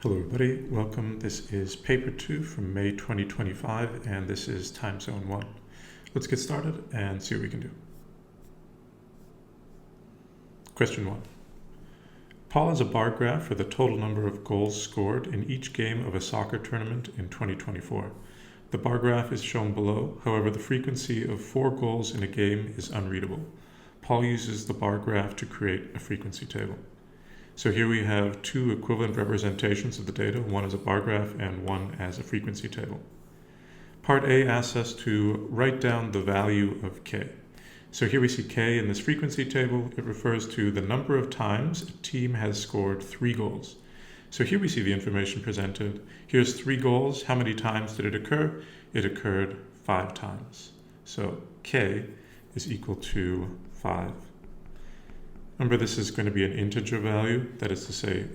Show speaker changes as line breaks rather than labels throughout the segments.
Hello everybody, welcome. This is paper 2 from May 2025 and this is time zone 1. Let's get started and see what we can do. Question 1. Paul has a bar graph for the total number of goals scored in each game of a soccer tournament in 2024. The bar graph is shown below, however the frequency of 4 goals in a game is unreadable. Paul uses the bar graph to create a frequency table. So here we have two equivalent representations of the data, one as a bar graph and one as a frequency table. Part A asks us to write down the value of k. So here we see k in this frequency table. It refers to the number of times a team has scored 3 goals. So here we see the information presented. Here's 3 goals. How many times did it occur? It occurred 5 times. So k is equal to 5. Remember, this is going to be an integer value, that is to say,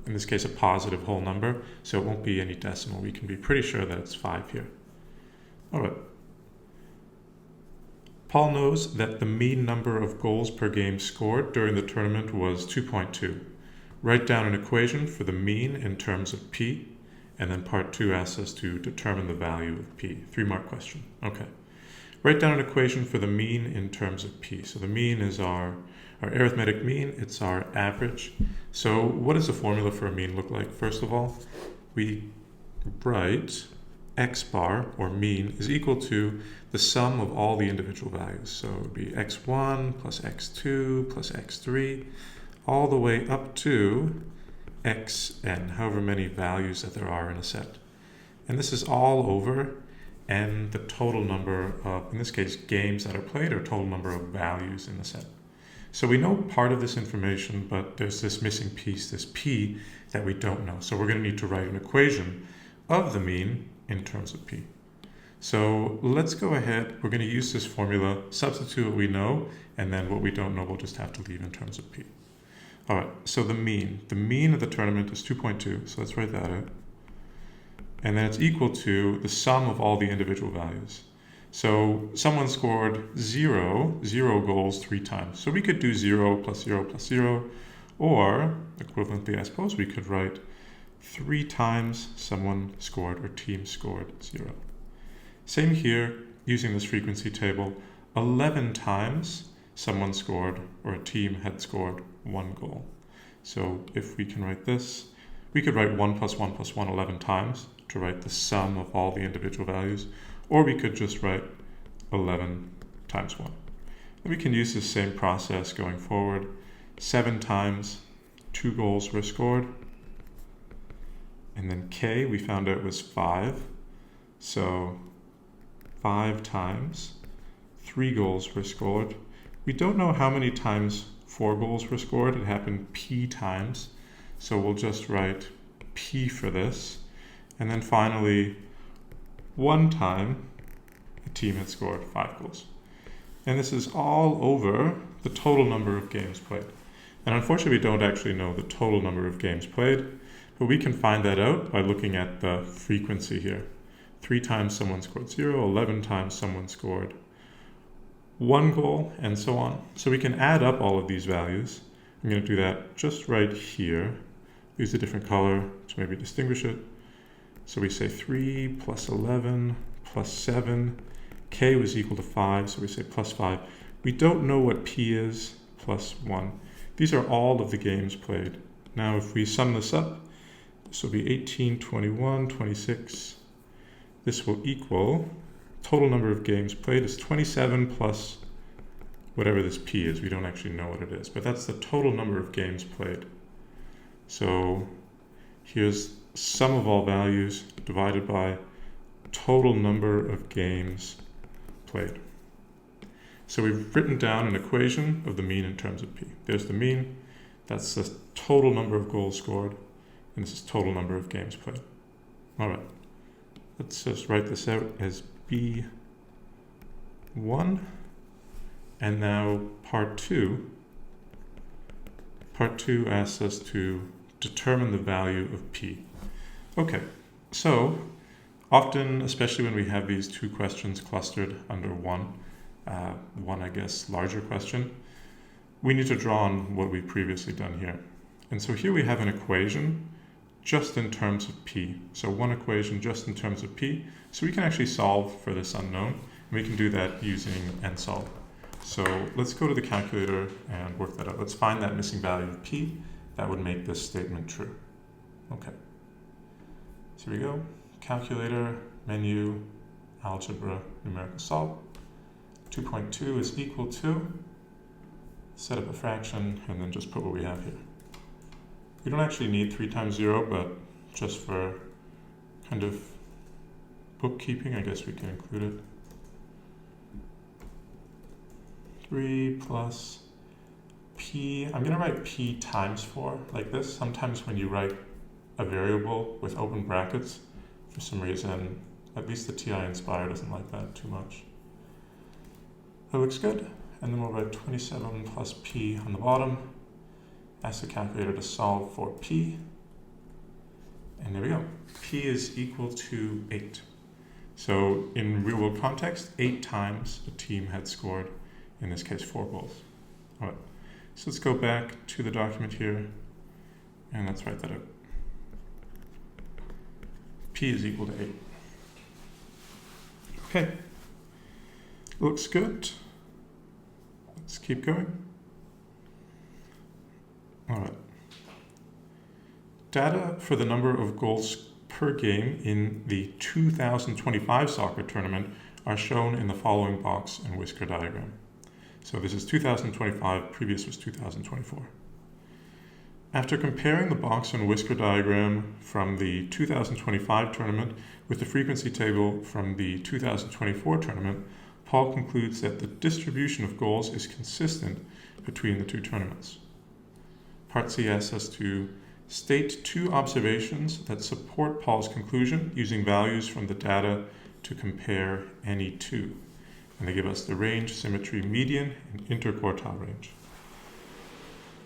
in this case, a positive whole number, so it won't be any decimal. We can be pretty sure that it's 5 here. All right. Paul knows that the mean number of goals per game scored during the tournament was 2.2. Write down an equation for the mean in terms of p, and then part 2 asks us to determine the value of p. 3-mark question. Okay. Write down an equation for the mean in terms of p. So the mean is our arithmetic mean, it's our average. So what does the formula for a mean look like? First of all, we write x bar, or mean, is equal to the sum of all the individual values. So it would be x1 plus x2 plus x3, all the way up to xn, however many values that there are in a set. And this is all over n, the total number of, in this case, games that are played, or total number of values in the set. So we know part of this information, but there's this missing piece, this p, that we don't know. So we're going to need to write an equation of the mean in terms of p. So let's go ahead. We're going to use this formula, substitute what we know, and then what we don't know we'll just have to leave in terms of p. All right, so the mean of the tournament is 2.2, so let's write that out. And then it's equal to the sum of all the individual values. So someone scored 0 goals 3 times. So we could do 0 plus 0 plus 0, or equivalently, I suppose, we could write 3 times someone scored or team scored 0. Same here, using this frequency table, 11 times someone scored or a team had scored 1 goal. So if we can write this, we could write 1 plus 1 plus 1 11 times to write the sum of all the individual values, or we could just write 11 times 1. And we can use the same process going forward. 7 times 2 goals were scored. And then k, we found out, was 5. So 5 times 3 goals were scored. We don't know how many times 4 goals were scored. It happened p times. So we'll just write p for this. And then finally, 1 time a team had scored 5 goals. And this is all over the total number of games played. And unfortunately, we don't actually know the total number of games played, but we can find that out by looking at the frequency here. 3 times someone scored 0, 11 times someone scored 1 goal, and so on. So we can add up all of these values. I'm going to do that just right here. Use a different color to maybe distinguish it. So we say 3 plus 11 plus 7. K was equal to 5, so we say plus 5. We don't know what P is, plus 1. These are all of the games played. Now if we sum this up, this will be 18, 21, 26. This will equal, total number of games played is 27 plus whatever this P is. We don't actually know what it is, but that's the total number of games played. So here's sum of all values divided by total number of games played. So we've written down an equation of the mean in terms of p. There's the mean, that's the total number of goals scored, and this is total number of games played. All right, let's just write this out as B1. And now part 2 asks us to determine the value of p. Okay, so often, especially when we have these 2 questions clustered under one, I guess, larger question, we need to draw on what we've previously done here. And so here we have an equation just in terms of p. So one equation just in terms of p. So we can actually solve for this unknown. And we can do that using nsolve. So let's go to the calculator and work that out. Let's find that missing value of p. That would make this statement true. Okay. So here we go. Calculator, menu, algebra, numerical solve. 2.2 is equal to, set up a fraction, and then just put what we have here. We don't actually need 3 times 0, but just for kind of bookkeeping, I guess we can include it. 3 plus p, I'm going to write p times 4 like this. Sometimes when you write a variable with open brackets, for some reason, at least the TI Inspire doesn't like that too much. That looks good. And then we'll write 27 plus p on the bottom. Ask the calculator to solve for p. And there we go. P is equal to 8. So in real world context, 8 times the team had scored, in this case 4 goals. All right. So let's go back to the document here and let's write that out. P is equal to 8. Okay. Looks good. Let's keep going. All right. Data for the number of goals per game in the 2025 soccer tournament are shown in the following box and whisker diagram. So this is 2025, previous was 2024. After comparing the box and whisker diagram from the 2025 tournament with the frequency table from the 2024 tournament, Paul concludes that the distribution of goals is consistent between the two tournaments. Part C asks us to state 2 observations that support Paul's conclusion using values from the data to compare any 2. And they give us the range, symmetry, median, and interquartile range.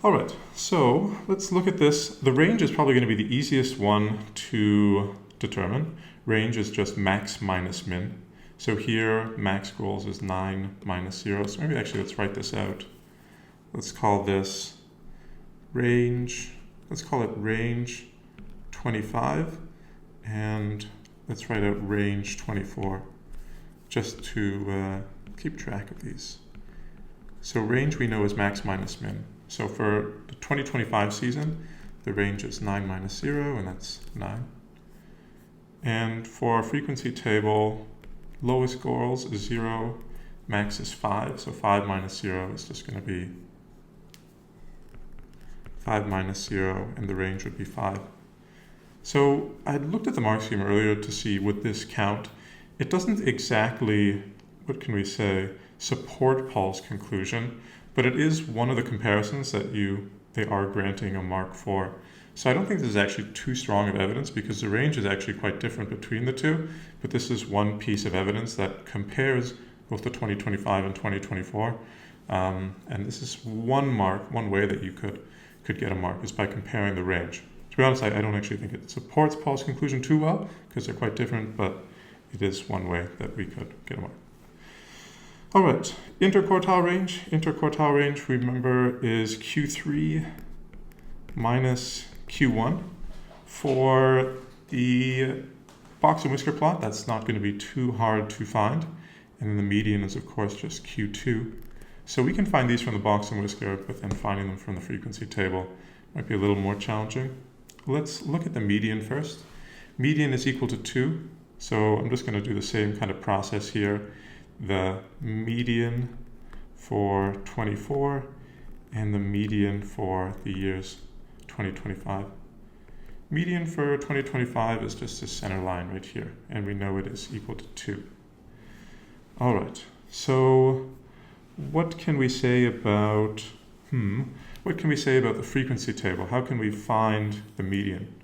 All right, so let's look at this. The range is probably going to be the easiest one to determine. Range is just max minus min. So here, max goals is 9 minus 0. So maybe actually let's write this out. Let's call this range, let's call it range 25, and let's write out range 24, just to keep track of these. So range we know is max minus min. So for the 2025 season, the range is 9 minus 0, and that's 9. And for our frequency table, lowest goals is 0, max is 5, so 5 minus 0 is just going to be 5 minus 0, and the range would be 5. So I looked at the mark scheme earlier to see would this count. It doesn't exactly, what can we say, support Paul's conclusion, but it is one of the comparisons that they are granting a mark for. So I don't think this is actually too strong of evidence because the range is actually quite different between the two, but this is one piece of evidence that compares both the 2025 and 2024. And this is one mark, one way that you could get a mark is by comparing the range. To be honest, I don't actually think it supports Paul's conclusion too well because they're quite different, but it is one way that we could get a mark. All right, interquartile range. Interquartile range, remember, is Q3 minus Q1. For the box and whisker plot, that's not going to be too hard to find. And then the median is, of course, just Q2. So we can find these from the box and whisker, but then finding them from the frequency table might be a little more challenging. Let's look at the median first. Median is equal to 2. So I'm just going to do the same kind of process here. The median for 24 and the median for the years 2025. Median for 2025 is just this center line right here, and we know it is equal to 2. All right, so what can we say about the frequency table? How can we find the median?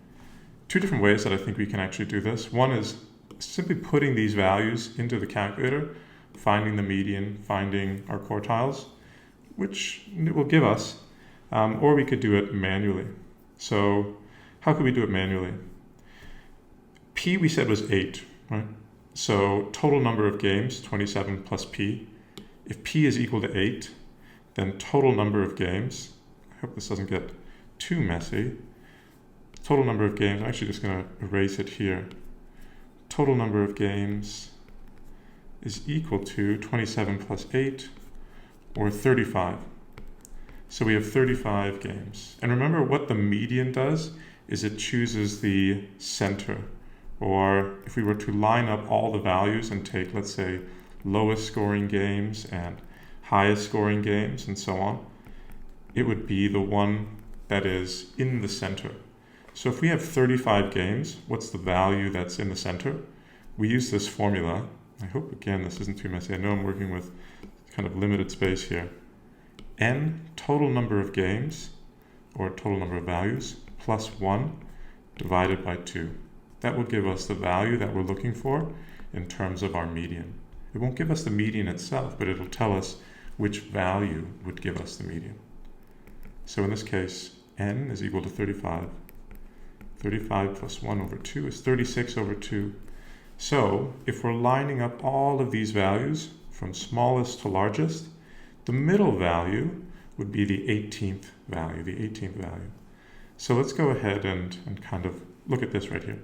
2 different ways that I think we can actually do this. One is simply putting these values into the calculator, finding the median, finding our quartiles, which it will give us, or we could do it manually. So how could we do it manually? P we said was 8, right? So total number of games, 27 plus P. If P is equal to 8, then total number of games, I hope this doesn't get too messy, total number of games, I'm actually just going to erase it here. Total number of games is equal to 27 plus 8, or 35. So we have 35 games. And remember, what the median does is it chooses the center. Or if we were to line up all the values and take, let's say, lowest scoring games and highest scoring games and so on, it would be the one that is in the center. So if we have 35 games, what's the value that's in the center? We use this formula. I hope, again, this isn't too messy. I know I'm working with kind of limited space here. N, total number of games, or total number of values, plus 1 divided by 2. That will give us the value that we're looking for in terms of our median. It won't give us the median itself, but it'll tell us which value would give us the median. So in this case, N is equal to 35. 35 plus 1 over 2 is 36 over 2. So if we're lining up all of these values from smallest to largest, the middle value would be the 18th value. So let's go ahead and kind of look at this right here.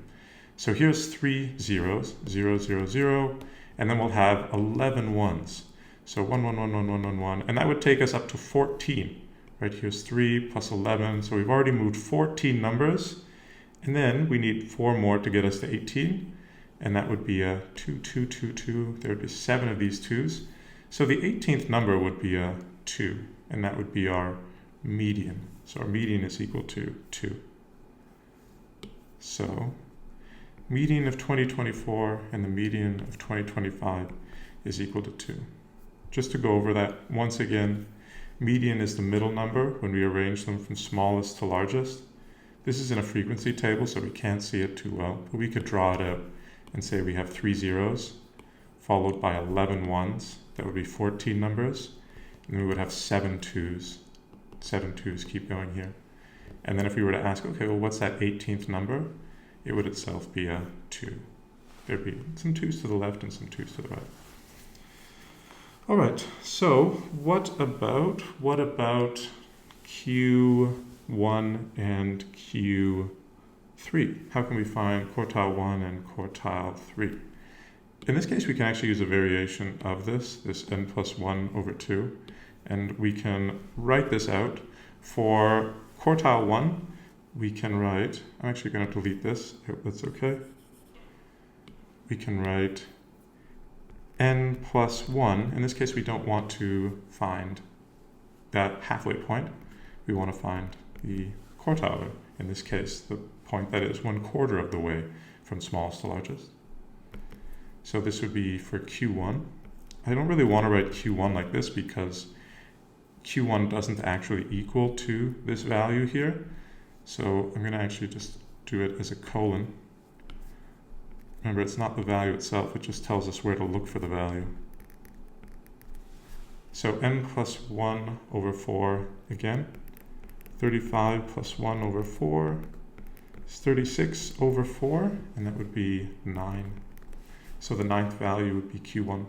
So here's 3 zeros, 0, 0, 0, and then we'll have 11 ones. So 1, 1, 1, 1, 1, 1, 1, and that would take us up to 14. Right, here's 3 plus 11, so we've already moved 14 numbers, and then we need 4 more to get us to 18, and that would be a 2, 2, 2, 2. There would be 7 of these 2's. So the 18th number would be a 2, and that would be our median. So our median is equal to 2. So median of 2024 and the median of 2025 is equal to 2. Just to go over that once again, median is the middle number when we arrange them from smallest to largest. This is in a frequency table, so we can't see it too well, but we could draw it out and say we have 3 zeros followed by 11 ones. That would be 14 numbers, and we would have 7 2's. 7 2's keep going here. And then if we were to ask, okay, well, what's that 18th number? It would itself be a 2. There'd be some 2's to the left and some 2's to the right. All right, so what about Q1 and Q3? How can we find quartile 1 and quartile 3? In this case, we can actually use a variation of this n plus 1 over 2, and we can write this out. For quartile 1, we can write, I'm actually going to delete this, I hope that's okay. We can write n plus 1. In this case, we don't want to find that halfway point. We want to find the quartile, in this case, the point that is 1/4 of the way from smallest to largest. So this would be for Q1. I don't really want to write Q1 like this because Q1 doesn't actually equal to this value here. So I'm going to actually just do it as a colon. Remember, it's not the value itself, it just tells us where to look for the value. So n plus 1 over 4 again. 35 plus 1 over 4 is 36 over 4, and that would be 9. So the 9th value would be Q1.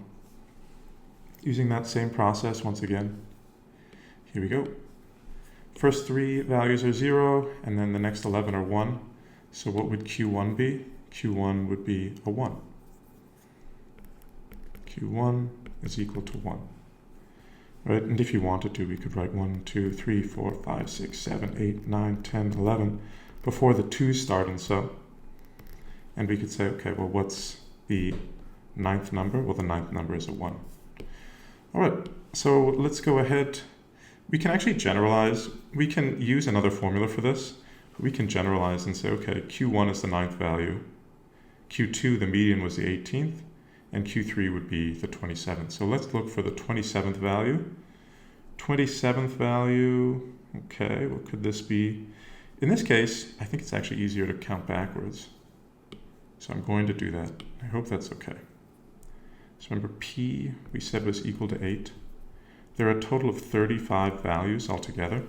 Using that same process once again. Here we go. First 3 values are 0, and then the next 11 are 1. So what would Q1 be? Q1 would be a 1. Q1 is equal to 1. Right? And if you wanted to, we could write 1, 2, 3, 4, 5, 6, 7, 8, 9, 10, 11 before the 2's start and so. And we could say, okay, well, what's the 9th number? Well, the 9th number is a 1. All right, so let's go ahead. We can actually generalize. We can use another formula for this. We can generalize and say, okay, Q1 is the 9th value. Q2, the median, was the 18th. And Q3 would be the 27th. So let's look for the 27th value. 27th value, okay, what could this be? In this case, I think it's actually easier to count backwards. So I'm going to do that. I hope that's okay. So remember, P we said was equal to 8. There are a total of 35 values altogether.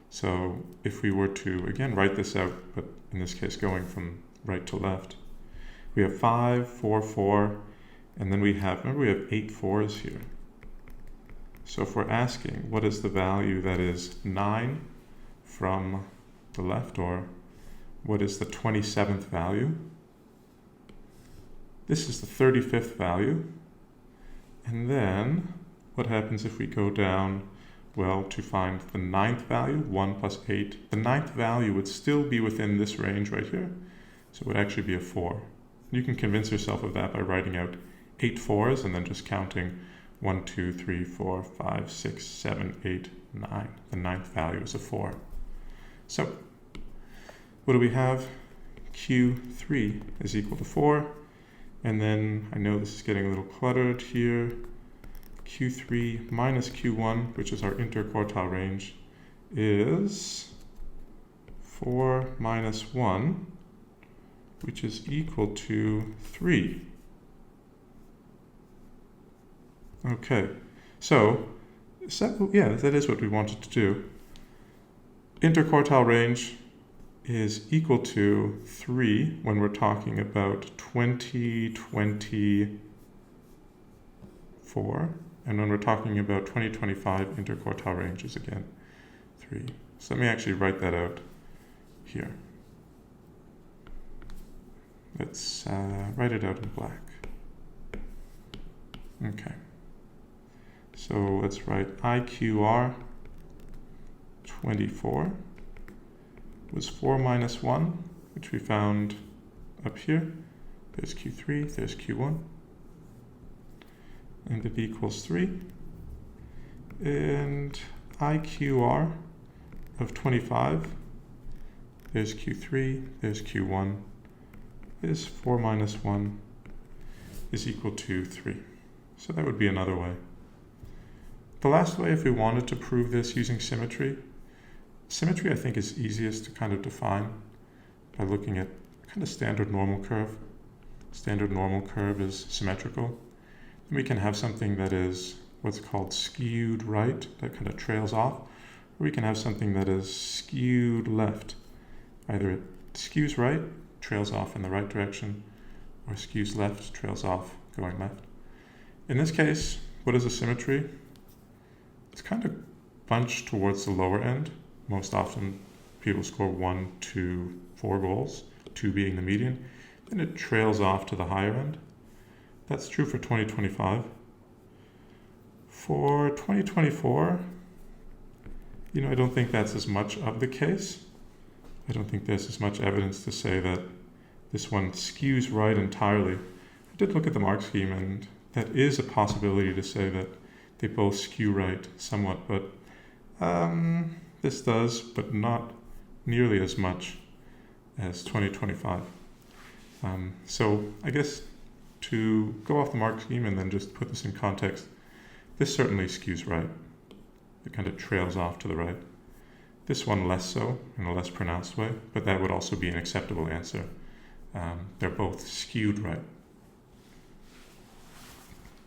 So if we were to, again, write this out, but in this case going from right to left, we have 5, 4, 4, and then we have, remember we have 8 4's here. So if we're asking what is the value that is 9 from the left, or what is the 27th value. This is the 35th value. And then what happens if we go down, well, to find the 9th value, 1 plus 8. The 9th value would still be within this range right here. So it would actually be a 4. You can convince yourself of that by writing out 8 4s and then just counting 1, 2, 3, 4, 5, 6, 7, 8, 9. The 9th value is a 4. So what do we have? Q3 is equal to 4. And then I know this is getting a little cluttered here. Q3 minus Q1, which is our interquartile range, is 4 minus 1, which is equal to 3. Okay, so yeah, that is what we wanted to do. Interquartile range is equal to 3 when we're talking about 2024, and when we're talking about 2025, interquartile range is again 3. So let me actually write that out here. Let's write it out in black. Okay. So let's write IQR 24 was 4 minus 1, which we found up here. There's Q3, there's Q1. And it equals 3. And IQR of 25, there's Q3, there's Q1, is 4 minus 1 is equal to 3. So that would be another way. The last way, if we wanted to prove this using symmetry, symmetry I think is easiest to kind of define by looking at kind of standard normal curve. Standard normal curve is symmetrical. Then we can have something that is what's called skewed right, that kind of trails off, or we can have something that is skewed left. Either it skews right, trails off in the right direction, or skews left, trails off, going left. In this case, what is a symmetry? It's kind of bunched towards the lower end. Most often people score 1 to 4 goals, 2 being the median, then it trails off to the higher end. That's true for 2025. For 2024, I don't think that's as much of the case. I don't think there's as much evidence to say that this one skews right entirely. I did look at the mark scheme, and that is a possibility to say that they both skew right somewhat, but this does, but not nearly as much as 2025. So I guess to go off the mark scheme and then just put this in context, this certainly skews right. It kind of trails off to the right. This one less so, in a less pronounced way, but that would also be an acceptable answer. They're both skewed right.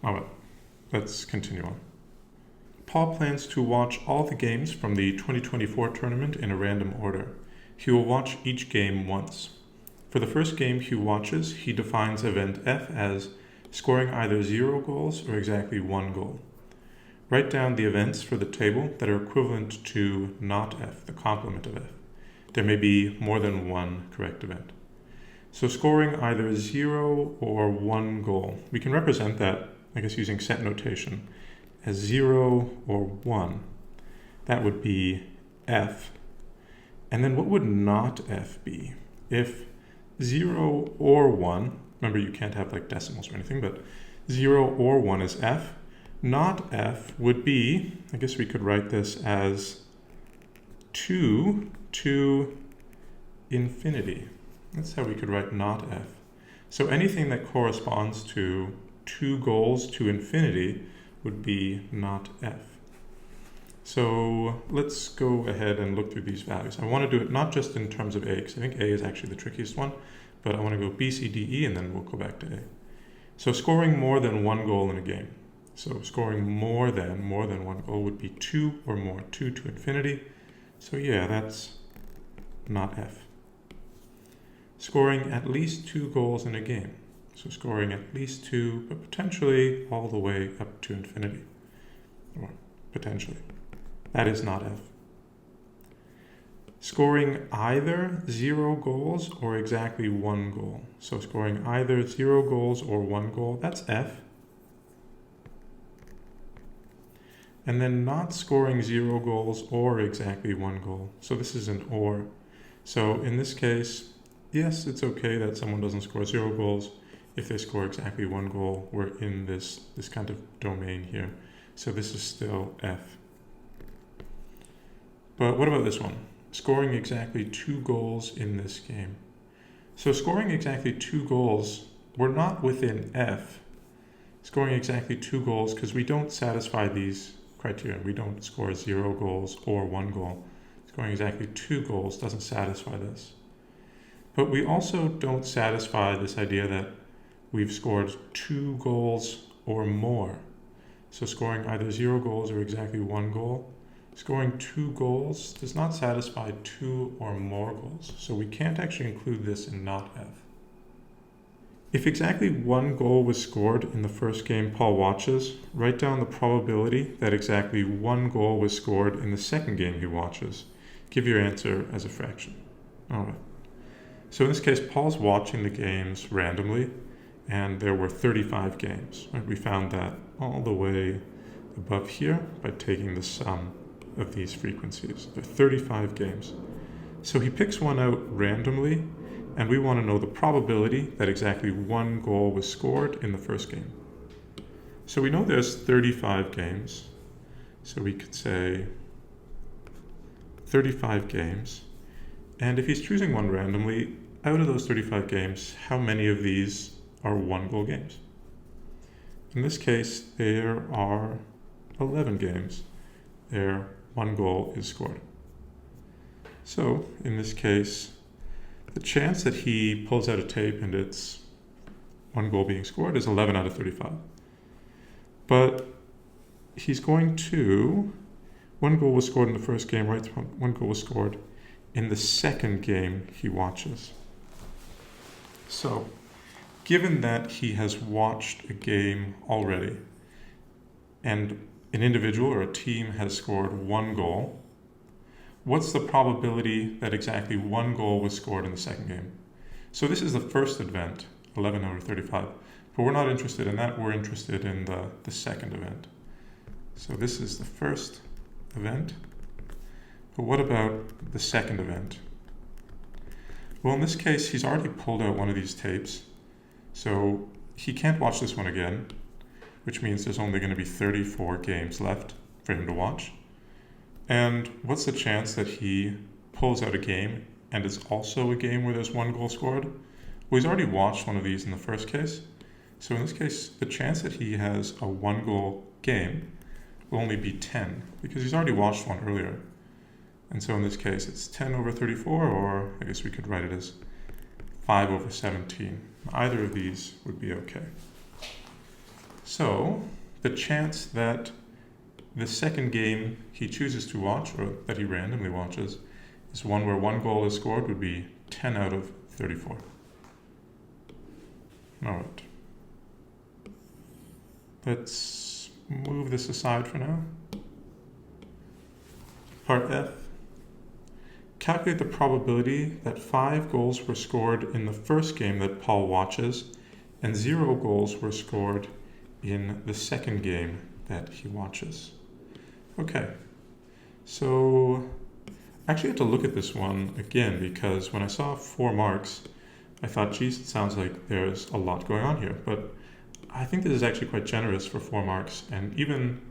All right, let's continue on. Paul plans to watch all the games from the 2024 tournament in a random order. He will watch each game once. For the first game he watches, he defines event F as scoring either 0 goals or exactly 1 goal. Write down the events for the table that are equivalent to not F, the complement of F. There may be more than one correct event. So scoring either 0 or 1 goal, we can represent that, I guess, using set notation as 0 or 1. That would be F. And then what would not F be? If 0 or 1, remember you can't have like decimals or anything, but 0 or 1 is F. Not F would be, I guess we could write this as 2 to infinity. That's how we could write not F. So anything that corresponds to 2 goals to infinity would be not F. So let's go ahead and look through these values. I want to do it not just in terms of A, because I think A is actually the trickiest one, but I want to go B, C, D, E, and then we'll go back to A. So scoring more than 1 goal in a game. So scoring more than 1 goal would be 2 or more, 2 to infinity. So yeah, that's not F. Scoring at least 2 goals in a game. So scoring at least 2, but potentially all the way up to infinity. Or potentially. That is not F. scoring either 0 goals or exactly 1 goal. So scoring either 0 goals or 1 goal, that's F. And then not scoring 0 goals or exactly 1 goal. So this is an or. So in this case, yes, it's okay that someone doesn't score 0 goals. If they score exactly 1 goal, we're in this kind of domain here. So this is still F. But what about this one? Scoring exactly 2 goals in this game. So scoring exactly 2 goals, we're not within F. Scoring exactly 2 goals because we don't satisfy these criteria. We don't score 0 goals or 1 goal. Scoring exactly 2 goals doesn't satisfy this. But we also don't satisfy this idea that we've scored 2 goals or more. So scoring either 0 goals or exactly 1 goal. Scoring 2 goals does not satisfy 2 or more goals. So we can't actually include this in not F. If exactly 1 goal was scored in the first game Paul watches, write down the probability that exactly 1 goal was scored in the second game he watches. Give your answer as a fraction. All right. So in this case, Paul's watching the games randomly, and there were 35 games. Right? We found that all the way above here by taking the sum of these frequencies. There are 35 games. So he picks one out randomly, and we want to know the probability that exactly 1 goal was scored in the first game. So we know there's 35 games. So we could say 35 games. And if he's choosing one randomly, out of those 35 games, how many of these are 1 goal games? In this case, there are 11 games. There 1 goal is scored. So in this case, the chance that he pulls out a tape and it's 1 goal being scored is 11 out of 35. But he's going to, 1 goal was scored in the first game, right? 1 goal was scored in the second game he watches. So given that he has watched a game already and an individual or a team has scored 1 goal, what's the probability that exactly 1 goal was scored in the second game? So this is the first event, 11 out of 35. But we're not interested in that. We're interested in the second event. So this is the first event. But what about the second event? Well, in this case, he's already pulled out one of these tapes. So he can't watch this one again, which means there's only going to be 34 games left for him to watch. And what's the chance that he pulls out a game and it's also a game where there's 1 goal scored? Well, he's already watched one of these in the first case. So in this case, the chance that he has a 1 goal game will only be 10 because he's already watched one earlier. And so in this case, it's 10 over 34, or I guess we could write it as 5 over 17. Either of these would be okay. So the chance that the second game he chooses to watch, or that he randomly watches, is one where 1 goal is scored would be 10 out of 34. All right. Let's move this aside for now. Part F. Calculate the probability that 5 goals were scored in the first game that Paul watches and 0 goals were scored in the second game that he watches. Okay, so I actually had to look at this one again because when I saw 4 marks, I thought, geez, it sounds like there's a lot going on here. But I think this is actually quite generous for 4 marks, and even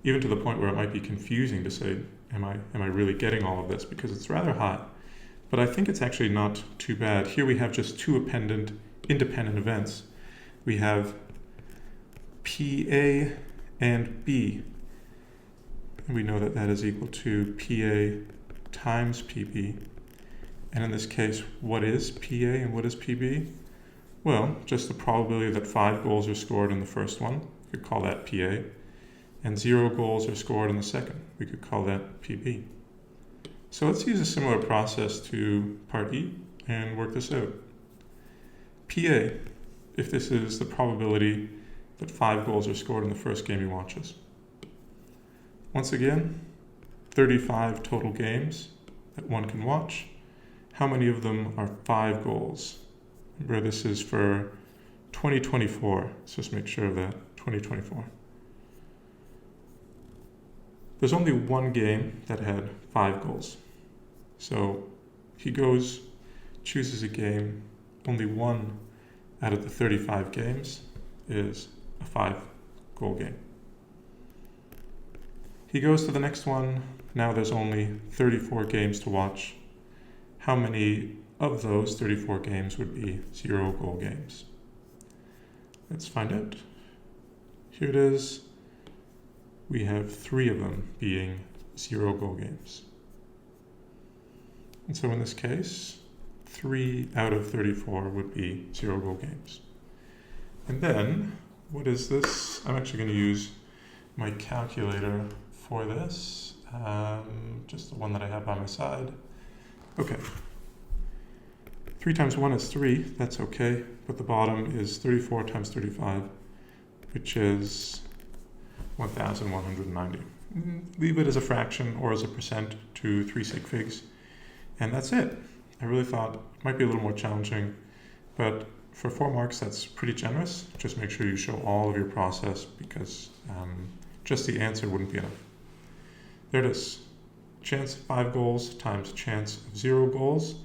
to the point where it might be confusing to say, am I really getting all of this? Because it's rather high. But I think it's actually not too bad. Here we have just 2 independent events. We have PA and B. And we know that that is equal to PA times PB. And in this case, what is PA and what is PB? Well, just the probability that 5 goals are scored in the first one. We could call that PA. And 0 goals are scored in the second. We could call that PB. So let's use a similar process to part E and work this out. PA, if this is the probability that 5 goals are scored in the first game he watches. Once again, 35 total games that one can watch. How many of them are 5 goals? Remember, this is for 2024. Let's just make sure of that. 2024. There's only one game that had 5 goals. So he chooses a game. Only one out of the 35 games is a 5-goal game. He goes to the next one. Now there's only 34 games to watch. How many of those 34 games would be 0-goal games? Let's find out. Here it is. We have 3 of them being 0-goal games. And so in this case, 3 out of 34 would be 0-goal games. And then, what is this? I'm actually going to use my calculator for this, just the one that I have by my side. Okay. 3 times 1 is 3, that's okay, but the bottom is 34 times 35, which is 1,190. Leave it as a fraction or as a percent to 3 sig figs, and that's it. I really thought it might be a little more challenging, but for 4 marks, that's pretty generous. Just make sure you show all of your process, because just the answer wouldn't be enough. There it is. Chance of 5 goals times chance of 0 goals.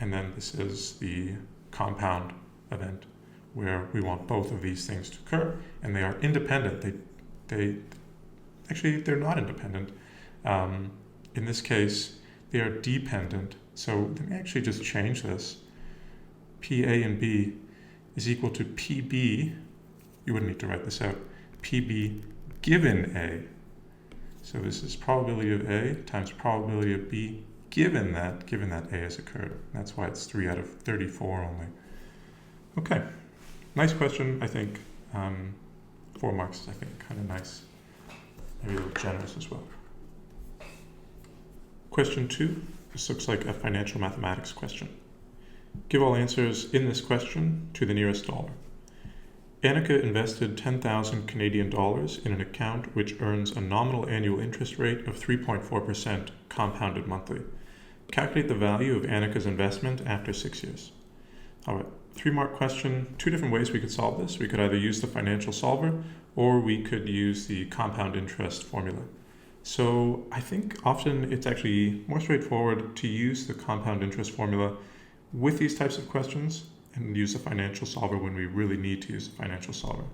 And then this is the compound event, where we want both of these things to occur, and they are independent. They're not independent. In this case, they are dependent. So let me actually just change this. PA and B is equal to PB. You wouldn't need to write this out. PB given A. So this is probability of A times probability of B given that A has occurred. That's why it's 3 out of 34 only. Okay, nice question, I think. 4 marks is, I think, kind of nice. Maybe a little generous as well. Question 2. This looks like a financial mathematics question. Give all answers in this question to the nearest dollar. Annika invested 10,000 Canadian dollars in an account which earns a nominal annual interest rate of 3.4% compounded monthly. Calculate the value of Annika's investment after 6 years. All right, 3-mark question. 2 different ways we could solve this. We could either use the financial solver, or we could use the compound interest formula. So I think often it's actually more straightforward to use the compound interest formula with these types of questions, and use the financial solver when we really need to use the financial solver.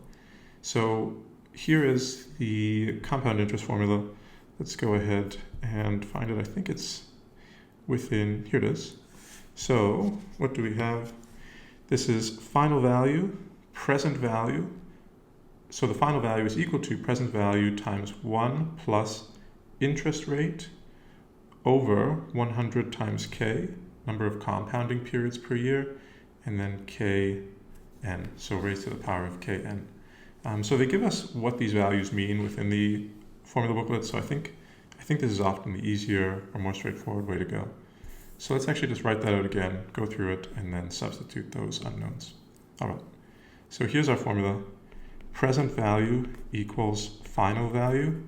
So here is the compound interest formula. Let's go ahead and find it. I think it's within, here it is. So what do we have? This is final value, present value. So the final value is equal to present value times 1 plus interest rate over 100 times k, number of compounding periods per year, and then kn, so raised to the power of kn. So they give us what these values mean within the formula booklet, so I think this is often the easier or more straightforward way to go. So let's actually just write that out again, go through it, and then substitute those unknowns. All right, so here's our formula. Present value equals final value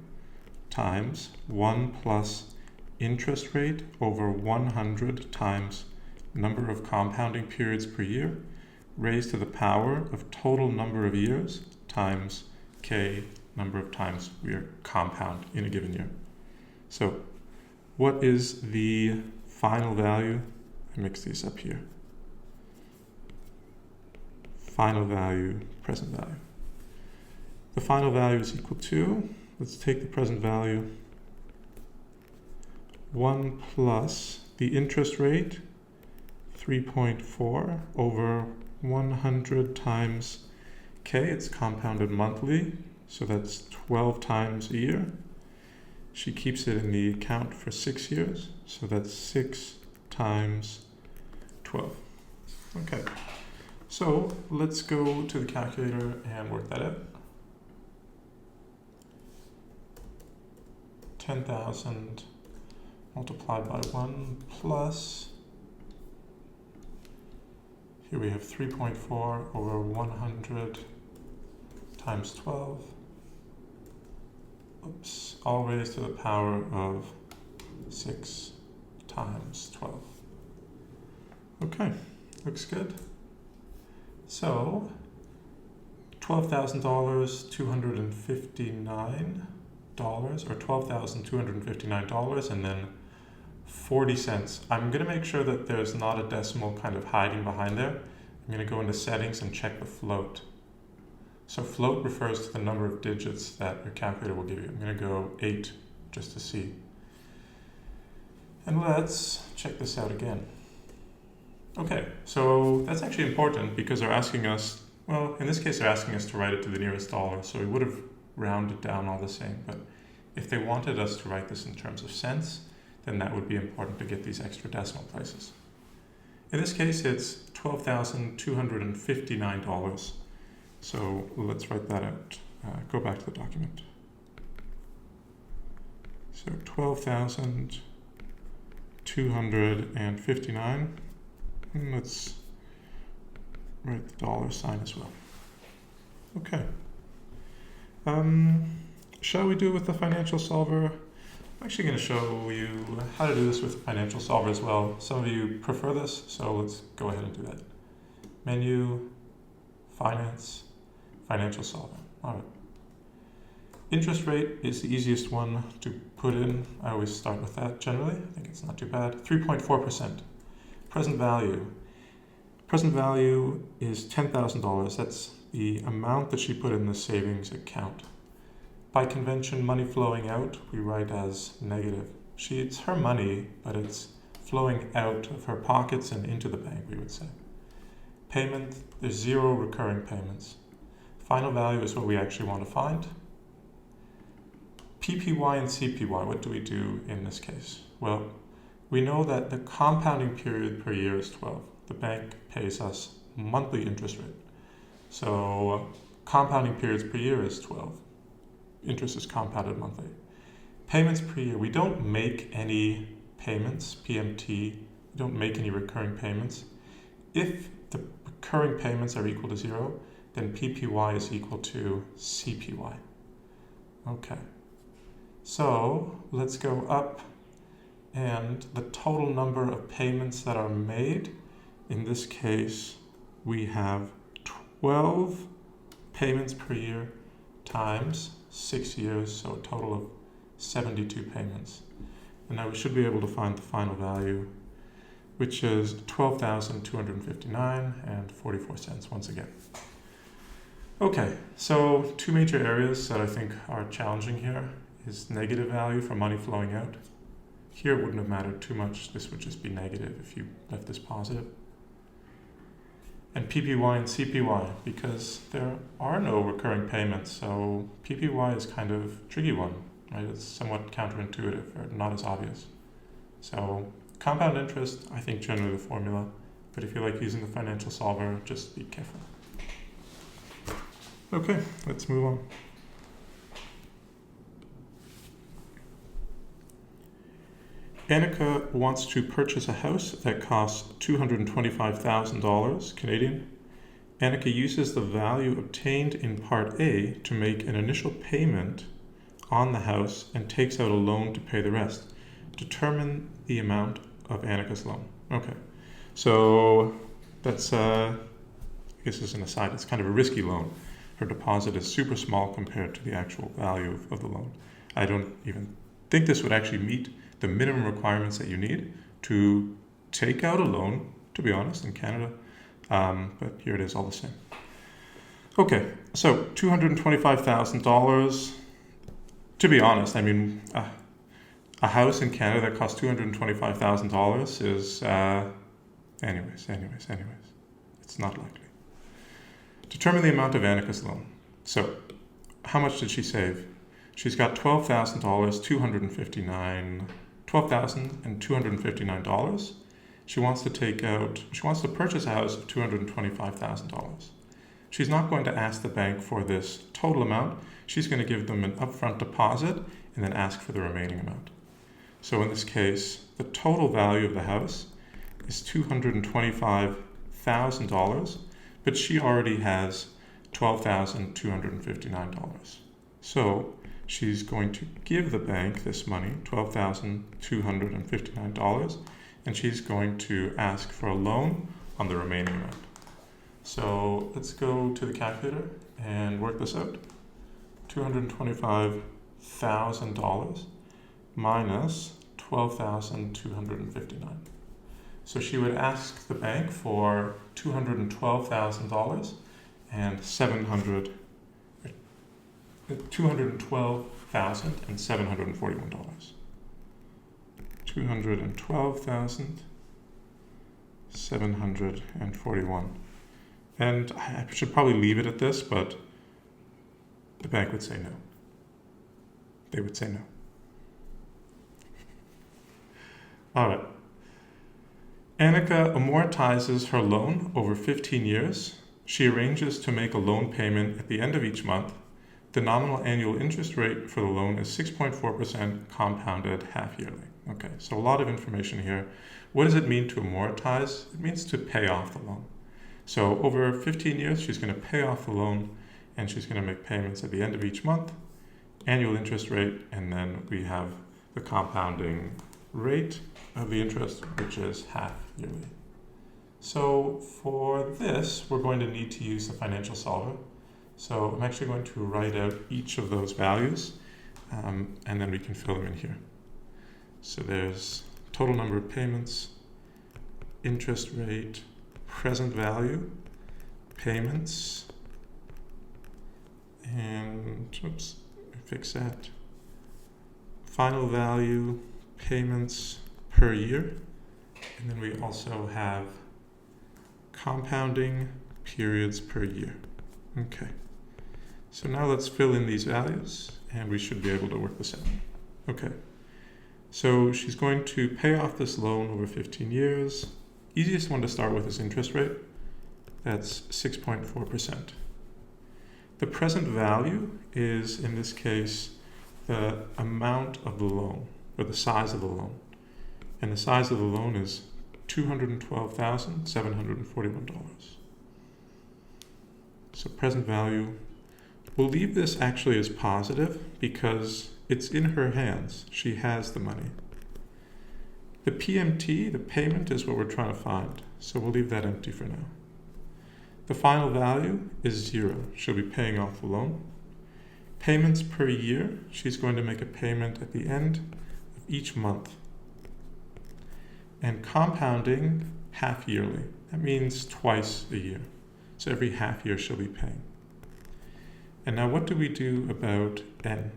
times 1 plus interest rate over 100 times number of compounding periods per year, raised to the power of total number of years times k, number of times we are compound in a given year. So what is the final value? I mix these up here. Final value, present value. The final value is equal to, let's take the present value, 1 plus the interest rate, 3.4 over 100 times k. It's compounded monthly, so that's 12 times a year. She keeps it in the account for 6 years, so that's 6 times 12. Okay, so let's go to the calculator and work that out. 10,000 multiplied by 1 plus, here we have 3.4 over 100 times 12. Oops, all raised to the power of 6 times 12. Okay, looks good. So $12,000, $259, or $12,259, and then 40 cents. I'm going to make sure that there's not a decimal kind of hiding behind there. I'm going to go into settings and check the float. So float refers to the number of digits that your calculator will give you. I'm going to go 8 just to see. And let's check this out again. Okay, so that's actually important because they're asking us, well, in this case they're asking us to write it to the nearest dollar, so we would have rounded down all the same, but if they wanted us to write this in terms of cents, then that would be important to get these extra decimal places. In this case, it's $12,259. So let's write that out. Go back to the document. So 12,259. And let's write the dollar sign as well. Okay. Shall we do it with the financial solver? I'm actually going to show you how to do this with the financial solver as well. Some of you prefer this, so let's go ahead and do that. Menu, finance, financial solver. All right. Interest rate is the easiest one to put in. I always start with that generally. I think it's not too bad. 3.4%. Present value. Present value is $10,000. That's the amount that she put in the savings account. By convention, money flowing out, we write as negative. It's her money, but it's flowing out of her pockets and into the bank, we would say. Payment, there's 0 recurring payments. Final value is what we actually want to find. PPY and CPY, what do we do in this case? Well, we know that the compounding period per year is 12. The bank pays us monthly interest rate. So compounding periods per year is 12. Interest is compounded monthly. Payments per year, we don't make any payments, PMT, we don't make any recurring payments. If the recurring payments are equal to 0, then PPY is equal to CPY. Okay, so let's go up, and the total number of payments that are made, in this case, we have 12 payments per year times 6 years, so a total of 72 payments. And now we should be able to find the final value, which is $12,259 and 44 cents once again. Okay, so 2 major areas that I think are challenging here is negative value for money flowing out. Here it wouldn't have mattered too much. This would just be negative if you left this positive. And PPY and CPY, because there are no recurring payments, so PPY is kind of a tricky one, right? It's somewhat counterintuitive or not as obvious. So compound interest, I think generally the formula, but if you like using the financial solver, just be careful. Okay, let's move on. Annika wants to purchase a house that costs $225,000 Canadian. Annika uses the value obtained in Part A to make an initial payment on the house and takes out a loan to pay the rest. Determine the amount of Annika's loan. Okay, so that's, I guess as an aside, it's kind of a risky loan. Her deposit is super small compared to the actual value of the loan. I don't even think this would actually meet the minimum requirements that you need to take out a loan, to be honest, in Canada. But here it is all the same. Okay, so $225,000. To be honest, I mean, a house in Canada that costs $225,000 is, anyways, it's not likely. Determine the amount of Annika's loan. So, how much did she save? She's got $12,259. She wants to purchase a house of $225,000. She's not going to ask the bank for this total amount. She's going to give them an upfront deposit and then ask for the remaining amount. So in this case, the total value of the house is $225,000, but she already has $12,259. So she's going to give the bank this money, $12,259, and she's going to ask for a loan on the remaining amount. So let's go to the calculator and work this out. $225,000 minus $12,259. So she would ask the bank for $212,000 and $212,741. $212,741. And I should probably leave it at this, but the bank would say no. They would say no. All right. Annika amortizes her loan over 15 years. She arranges to make a loan payment at the end of each month. The nominal annual interest rate for the loan is 6.4% compounded half yearly. Okay, so a lot of information here. What does it mean to amortize? It means to pay off the loan. So over 15 years, she's going to pay off the loan, and she's going to make payments at the end of each month, annual interest rate, and then we have the compounding rate of the interest, which is half yearly. So for this, we're going to need to use the financial solver. So I'm actually going to write out each of those values, and then we can fill them in here. So there's total number of payments, interest rate, present value, payments, and oops, fix that. Final value, payments per year, and then we also have compounding periods per year. Okay, so now let's fill in these values, and we should be able to work this out. Okay, so she's going to pay off this loan over 15 years. Easiest one to start with is interest rate. That's 6.4%. The present value is, in this case, the amount of the loan, or the size of the loan. And the size of the loan is $212,741. So present value, we'll leave this actually as positive because it's in her hands. She has the money. The PMT, the payment, is what we're trying to find. So we'll leave that empty for now. The final value is 0. She'll be paying off the loan. Payments per year, she's going to make a payment at the end of each month. And compounding half yearly. That means twice a year. So every half year she'll be paying. And now what do we do about N?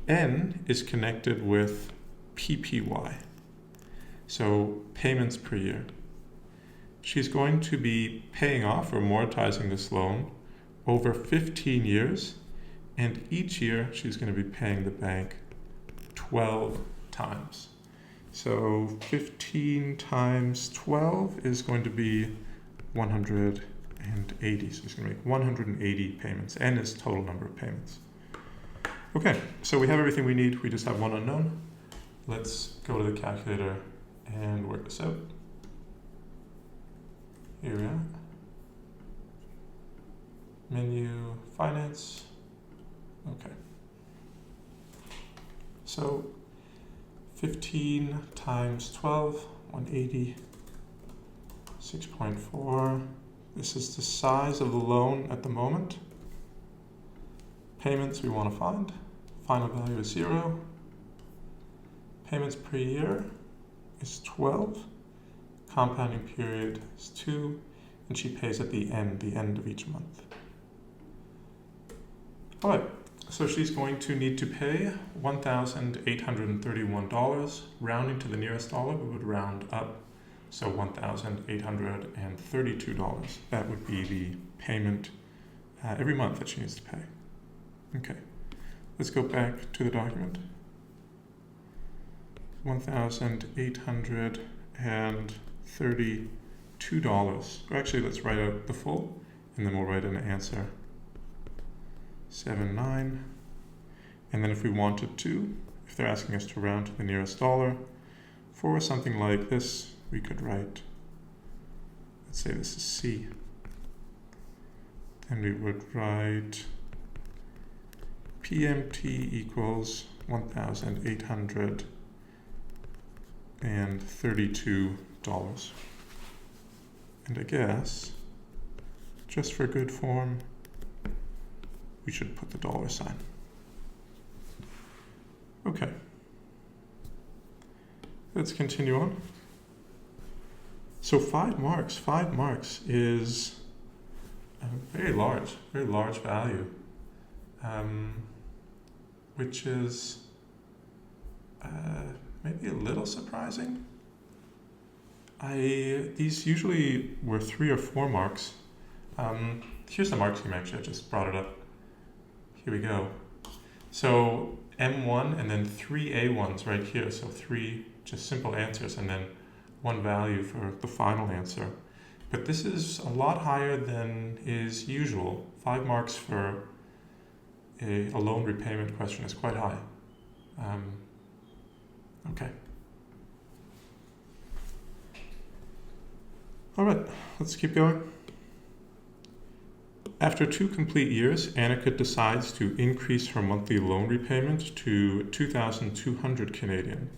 N is connected with PPY. So payments per year. She's going to be paying off or amortizing this loan over 15 years, and each year she's going to be paying the bank 12 times. So 15 times 12 is going to be 180. So she's going to make 180 payments. N is total number of payments. Okay, so we have everything we need. We just have one unknown. Let's go to the calculator and work this out. Here we are. Menu, finance. Okay. So 15 times 12, 180, 6.4. This is the size of the loan at the moment. Payments we want to find. Final value is 0. Payments per year is 12. Compounding period is 2, and she pays at the end of each month. All right, so she's going to need to pay $1,831. Rounding to the nearest dollar, we would round up, so $1,832. That would be the payment every month that she needs to pay. Okay, let's go back to the document. $1,832. Or actually, let's write out the full, and then we'll write an answer. 79. And then if we wanted to, if they're asking us to round to the nearest dollar, for something like this, we could write, let's say this is C. Then we would write PMT equals $1,832. And I guess, just for good form, we should put the $sign. Okay. Let's continue on. So 5 marks is a very large value, which is maybe a little surprising. These usually were 3 or 4 marks. Here's the mark scheme actually, I just brought it up. Here we go. So M1 and then 3 A1s right here. So 3 just simple answers and then 1 value for the final answer. But this is a lot higher than is usual. 5 marks for a loan repayment question is quite high. Okay. All right, let's keep going. After 2 complete years, Annika decides to increase her monthly loan repayment to 2,200 Canadian.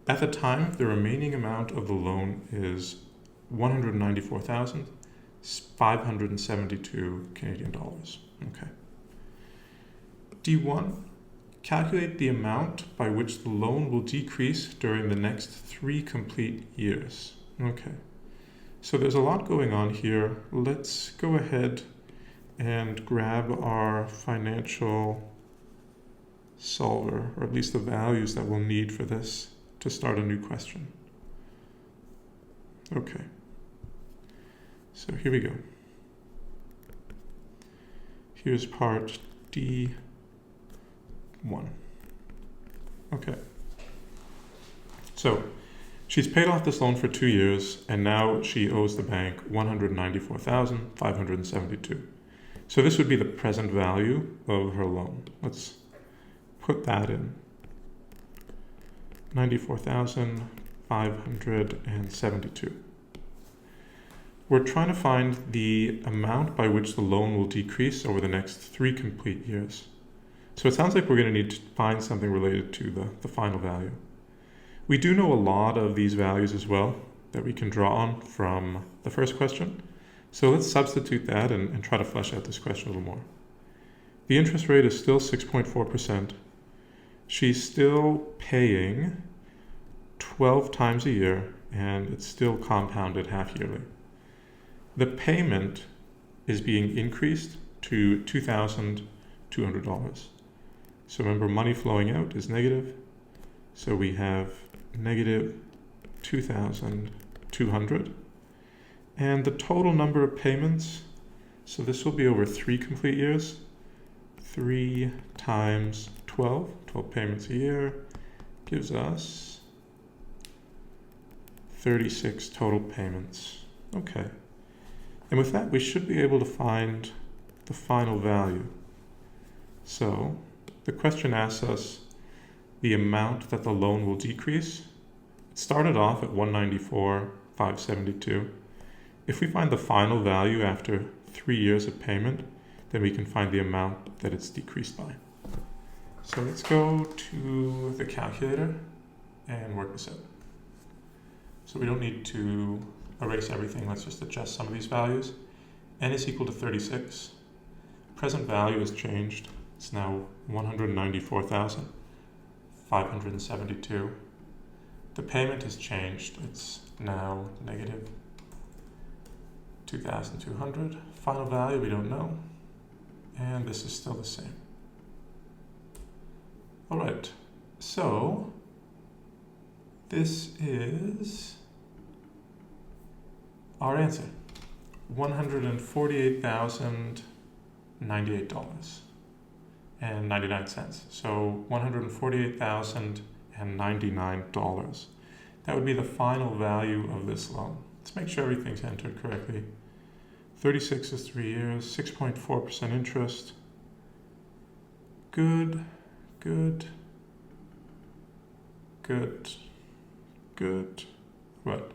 At the time, the remaining amount of the loan is 194,572 Canadian dollars. Okay. D1, calculate the amount by which the loan will decrease during the next 3 complete years. Okay. So there's a lot going on here. Let's go ahead and grab our financial solver, or at least the values that we'll need for this to start a new question. Okay. So here we go. Here's part D1. Okay. So she's paid off this loan for 2 years, and now she owes the bank 194,572. So this would be the present value of her loan. Let's put that in. 94,572. We're trying to find the amount by which the loan will decrease over the next 3 complete years. So it sounds like we're going to need to find something related to the final value. We do know a lot of these values as well that we can draw on from the first question. So let's substitute that and try to flesh out this question a little more. The interest rate is still 6.4%. She's still paying 12 times a year, and it's still compounded half yearly. The payment is being increased to $2,200. So remember, money flowing out is negative. So we have negative 2,200. And the total number of payments, so this will be over 3 complete years. 3 times 12 payments a year, gives us 36 total payments. Okay. And with that, we should be able to find the final value. So the question asks us the amount that the loan will decrease. It started off at 194,572. If we find the final value after 3 years of payment, then we can find the amount that it's decreased by. So let's go to the calculator and work this out. So we don't need to erase everything. Let's just adjust some of these values. N is equal to 36. Present value has changed. It's now 194,572. The payment has changed. It's now negative 2,200. Final value, we don't know. And this is still the same. All right, so this is our answer, $148,098.99. So $148,099. That would be the final value of this loan. Let's make sure everything's entered correctly. 36 is 3 years, 6.4% interest. Good. Right.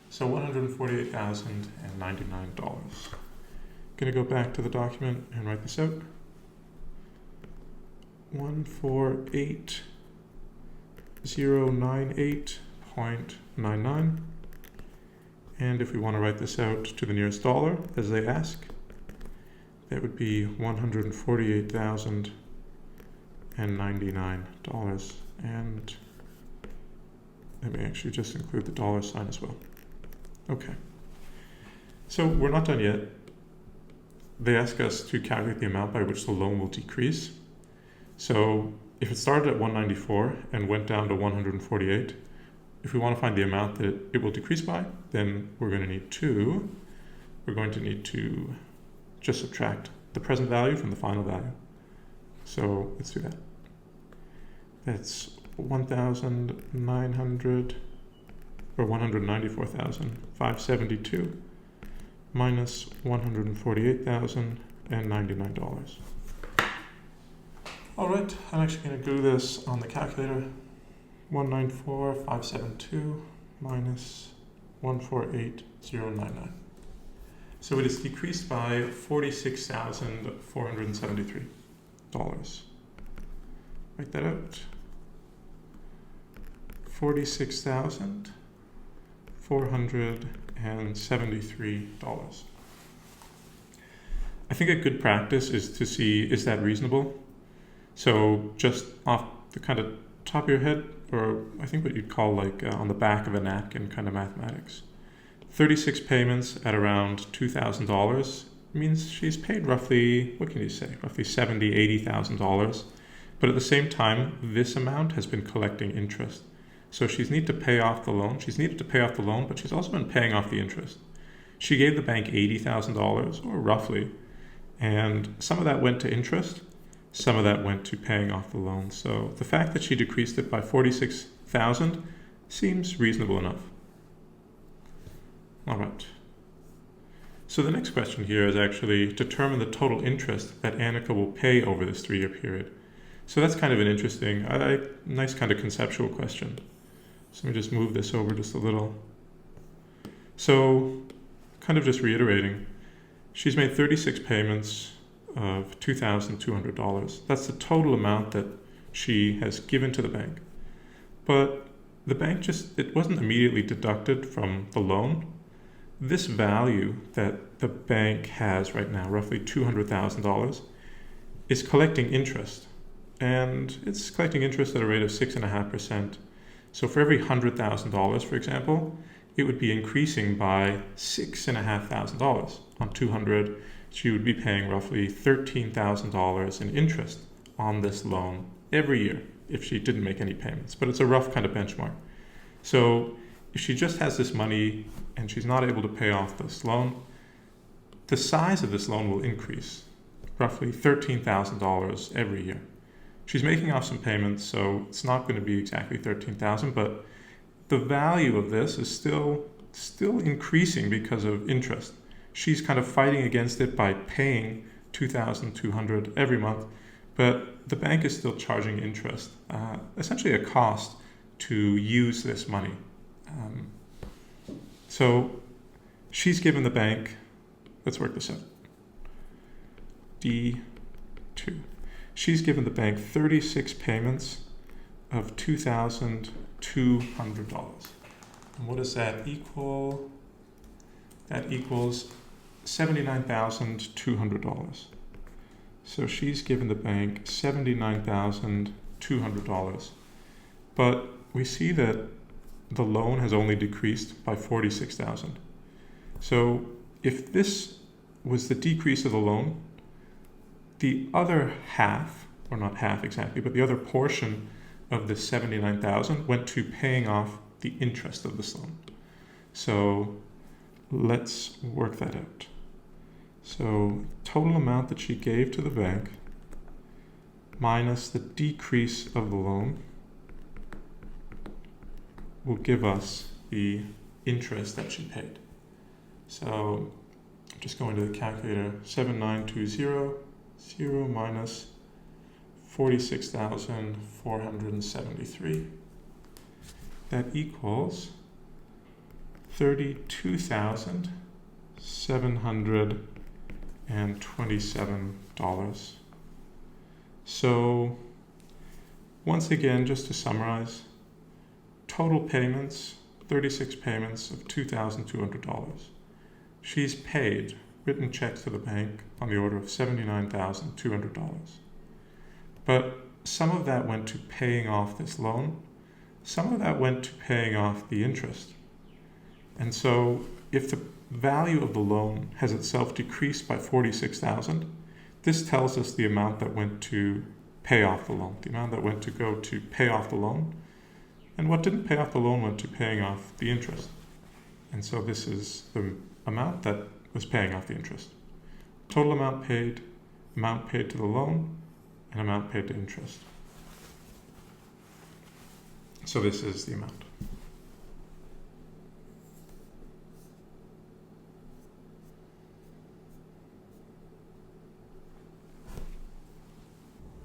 So $148,099. Gonna go back to the document and write this out. 148,098.99. And if we want to write this out to the nearest dollar, as they ask, that would be $148,099. And let me actually just include the dollar sign as well. Okay. So we're not done yet. They ask us to calculate the amount by which the loan will decrease. So if it started at 194 and went down to 148, if we want to find the amount that it will decrease by, then we're going to need to just subtract the present value from the final value. So let's do that. That's 194,572 minus $148,099. All right, I'm actually going to do this on the calculator. 194,572 minus 148,099. So it is decreased by $46,473. Write that out. $46,473. I think a good practice is to see, is that reasonable? So just off the kind of top of your head, or I think what you'd call like on the back of a napkin kind of mathematics. 36 payments at around $2,000 means she's paid roughly, what can you say, roughly $70,000, $80,000. But at the same time, this amount has been collecting interest. So she's needed to pay off the loan. She's needed to pay off the loan, but she's also been paying off the interest. She gave the bank $80,000, or roughly, and some of that went to interest, some of that went to paying off the loan. So the fact that she decreased it by $46,000 seems reasonable enough. All right. So the next question here is actually determine the total interest that Annika will pay over this 3-year period. So that's kind of an interesting, nice kind of conceptual question. So let me just move this over just a little. So kind of just reiterating, she's made 36 payments of $2,200. That's the total amount that she has given to the bank. But the bank it wasn't immediately deducted from the loan. This value that the bank has right now, roughly $200,000, is collecting interest. And it's collecting interest at a rate of 6.5%. So for every $100,000, for example, it would be increasing by $6,500 on 200. She would be paying roughly $13,000 in interest on this loan every year if she didn't make any payments. But it's a rough kind of benchmark. So if she just has this money and she's not able to pay off this loan, the size of this loan will increase, roughly $13,000 every year. She's making off some payments, so it's not going to be exactly $13,000, but the value of this is still increasing because of interest. She's kind of fighting against it by paying $2,200 every month, but the bank is still charging interest, essentially a cost to use this money. So she's given the bank, let's work this out, D2. She's given the bank 36 payments of $2,200. And what does that equal? That equals $79,200. So she's given the bank $79,200. But we see that the loan has only decreased by $46,000. So if this was the decrease of the loan, the other half, or not half exactly, but the other portion of the $79,000 went to paying off the interest of this loan. So let's work that out. So total amount that she gave to the bank minus the decrease of the loan will give us the interest that she paid. So just going to the calculator, 7920 minus 46,473. That equals $32,727. So Once again, just to summarize, total payments, 36 payments of $2,200. She's paid written checks to the bank on the order of $79,200. But some of that went to paying off this loan. Some of that went to paying off the interest. And so if the value of the loan has itself decreased by $46,000, this tells us the amount that went to pay off the loan, the amount that went to go to pay off the loan. And what didn't pay off the loan went to paying off the interest. And so this is the amount that was paying off the interest. Total amount paid to the loan, and amount paid to interest. So this is the amount.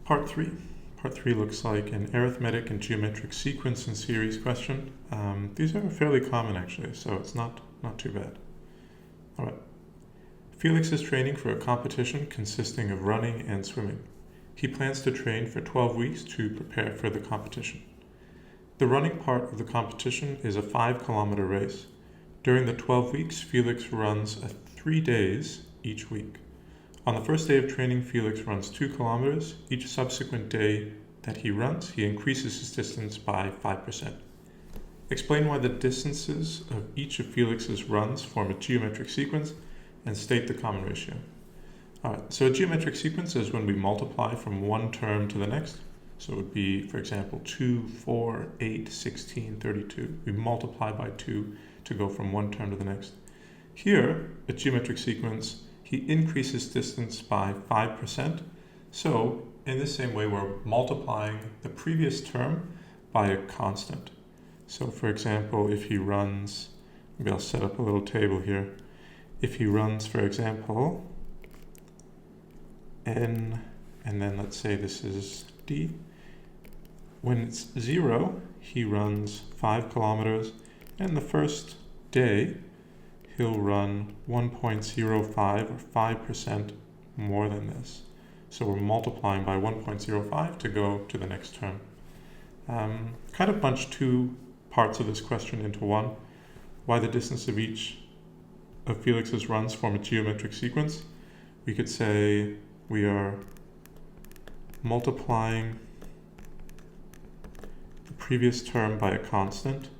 Part 3. Part 3 looks like an arithmetic and geometric sequence and series question. These are fairly common actually, so it's not too bad. All right. Felix is training for a competition consisting of running and swimming. He plans to train for 12 weeks to prepare for the competition. The running part of the competition is a 5-kilometer race. During the 12 weeks, Felix runs 3 days each week. On the first day of training, Felix runs 2 kilometers. Each subsequent day that he runs, he increases his distance by 5%. Explain why the distances of each of Felix's runs form a geometric sequence and state the common ratio. All right, so a geometric sequence is when we multiply from one term to the next. So it would be, for example, 2, 4, 8, 16, 32. We multiply by 2 to go from one term to the next. Here, a geometric sequence, he increases distance by 5%. So in the same way, we're multiplying the previous term by a constant. So for example, if he runs, maybe I'll set up a little table here. If he runs, for example, n, and then let's say this is d. When it's 0, he runs 5 kilometers, and the first day, he'll run 1.05 or 5% more than this. So we're multiplying by 1.05 to go to the next term. Kind of bunch two parts of this question into one. Why the distance of each of Felix's runs form a geometric sequence. We could say we are multiplying the previous term by a constant,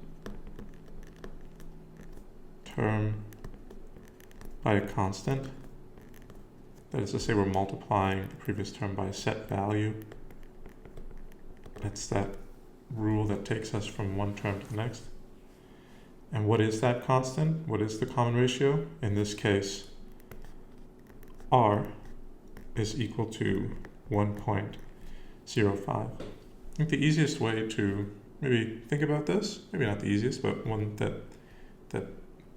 That is to say, we're multiplying the previous term by a set value. That's that rule that takes us from one term to the next. And what is that constant? What is the common ratio? In this case, r is equal to 1.05. I think the easiest way to maybe think about this, maybe not the easiest, but one that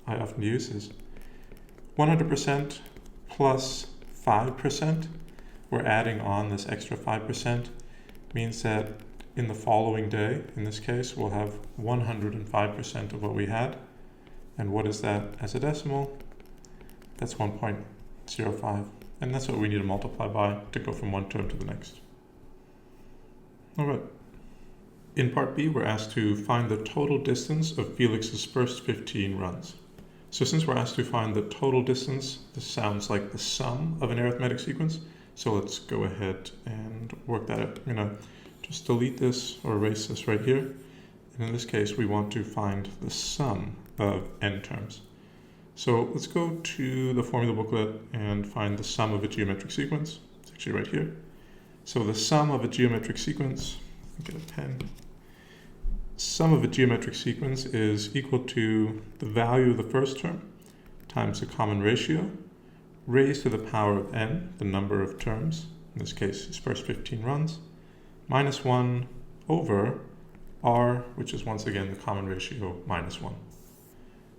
I often use is 100% plus 5%. We're adding on this extra 5%, means that in the following day, in this case, we'll have 105% of what we had. And what is that as a decimal? That's 1.05. And that's what we need to multiply by to go from one term to the next. All right. In part B, we're asked to find the total distance of Felix's first 15 runs. So since we're asked to find the total distance, this sounds like the sum of an arithmetic sequence. So let's go ahead and work that out. I'm going to just delete this or erase this right here. And in this case, we want to find the sum of n terms. So let's go to the formula booklet and find the sum of a geometric sequence. It's actually right here. So the sum of a geometric sequence, get a pen. Sum of a geometric sequence is equal to the value of the first term times the common ratio raised to the power of n, the number of terms, in this case his first 15 runs, minus 1 over r, which is once again the common ratio minus 1.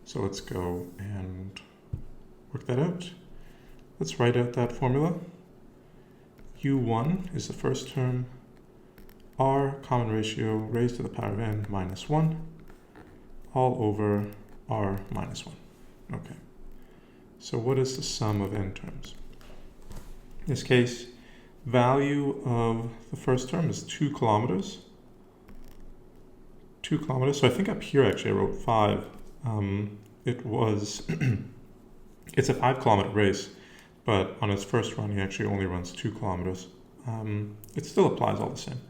So let's go and work that out. Let's write out that formula. u1 is the first term, r common ratio raised to the power of n minus 1, all over r minus 1. Okay. So what is the sum of n terms? In this case, value of the first term is 2 kilometers. 2 kilometers. So I think up here actually I wrote 5. It was, it's a 5-kilometer race, but on his first run he actually only runs 2 kilometers. It still applies all the same.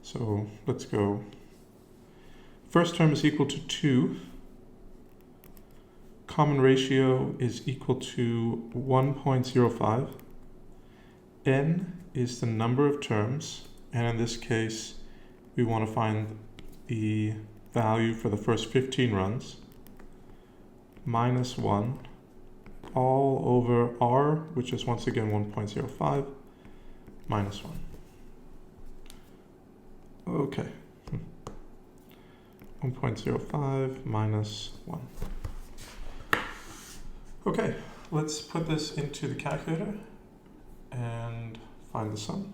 So let's go. First term is equal to 2. Common ratio is equal to 1.05. N is the number of terms, and in this case we want to find the value for the first 15 runs, minus 1, all over R, which is once again 1.05, minus 1. Okay. 1.05 minus 1. Okay, let's put this into the calculator and find the sum.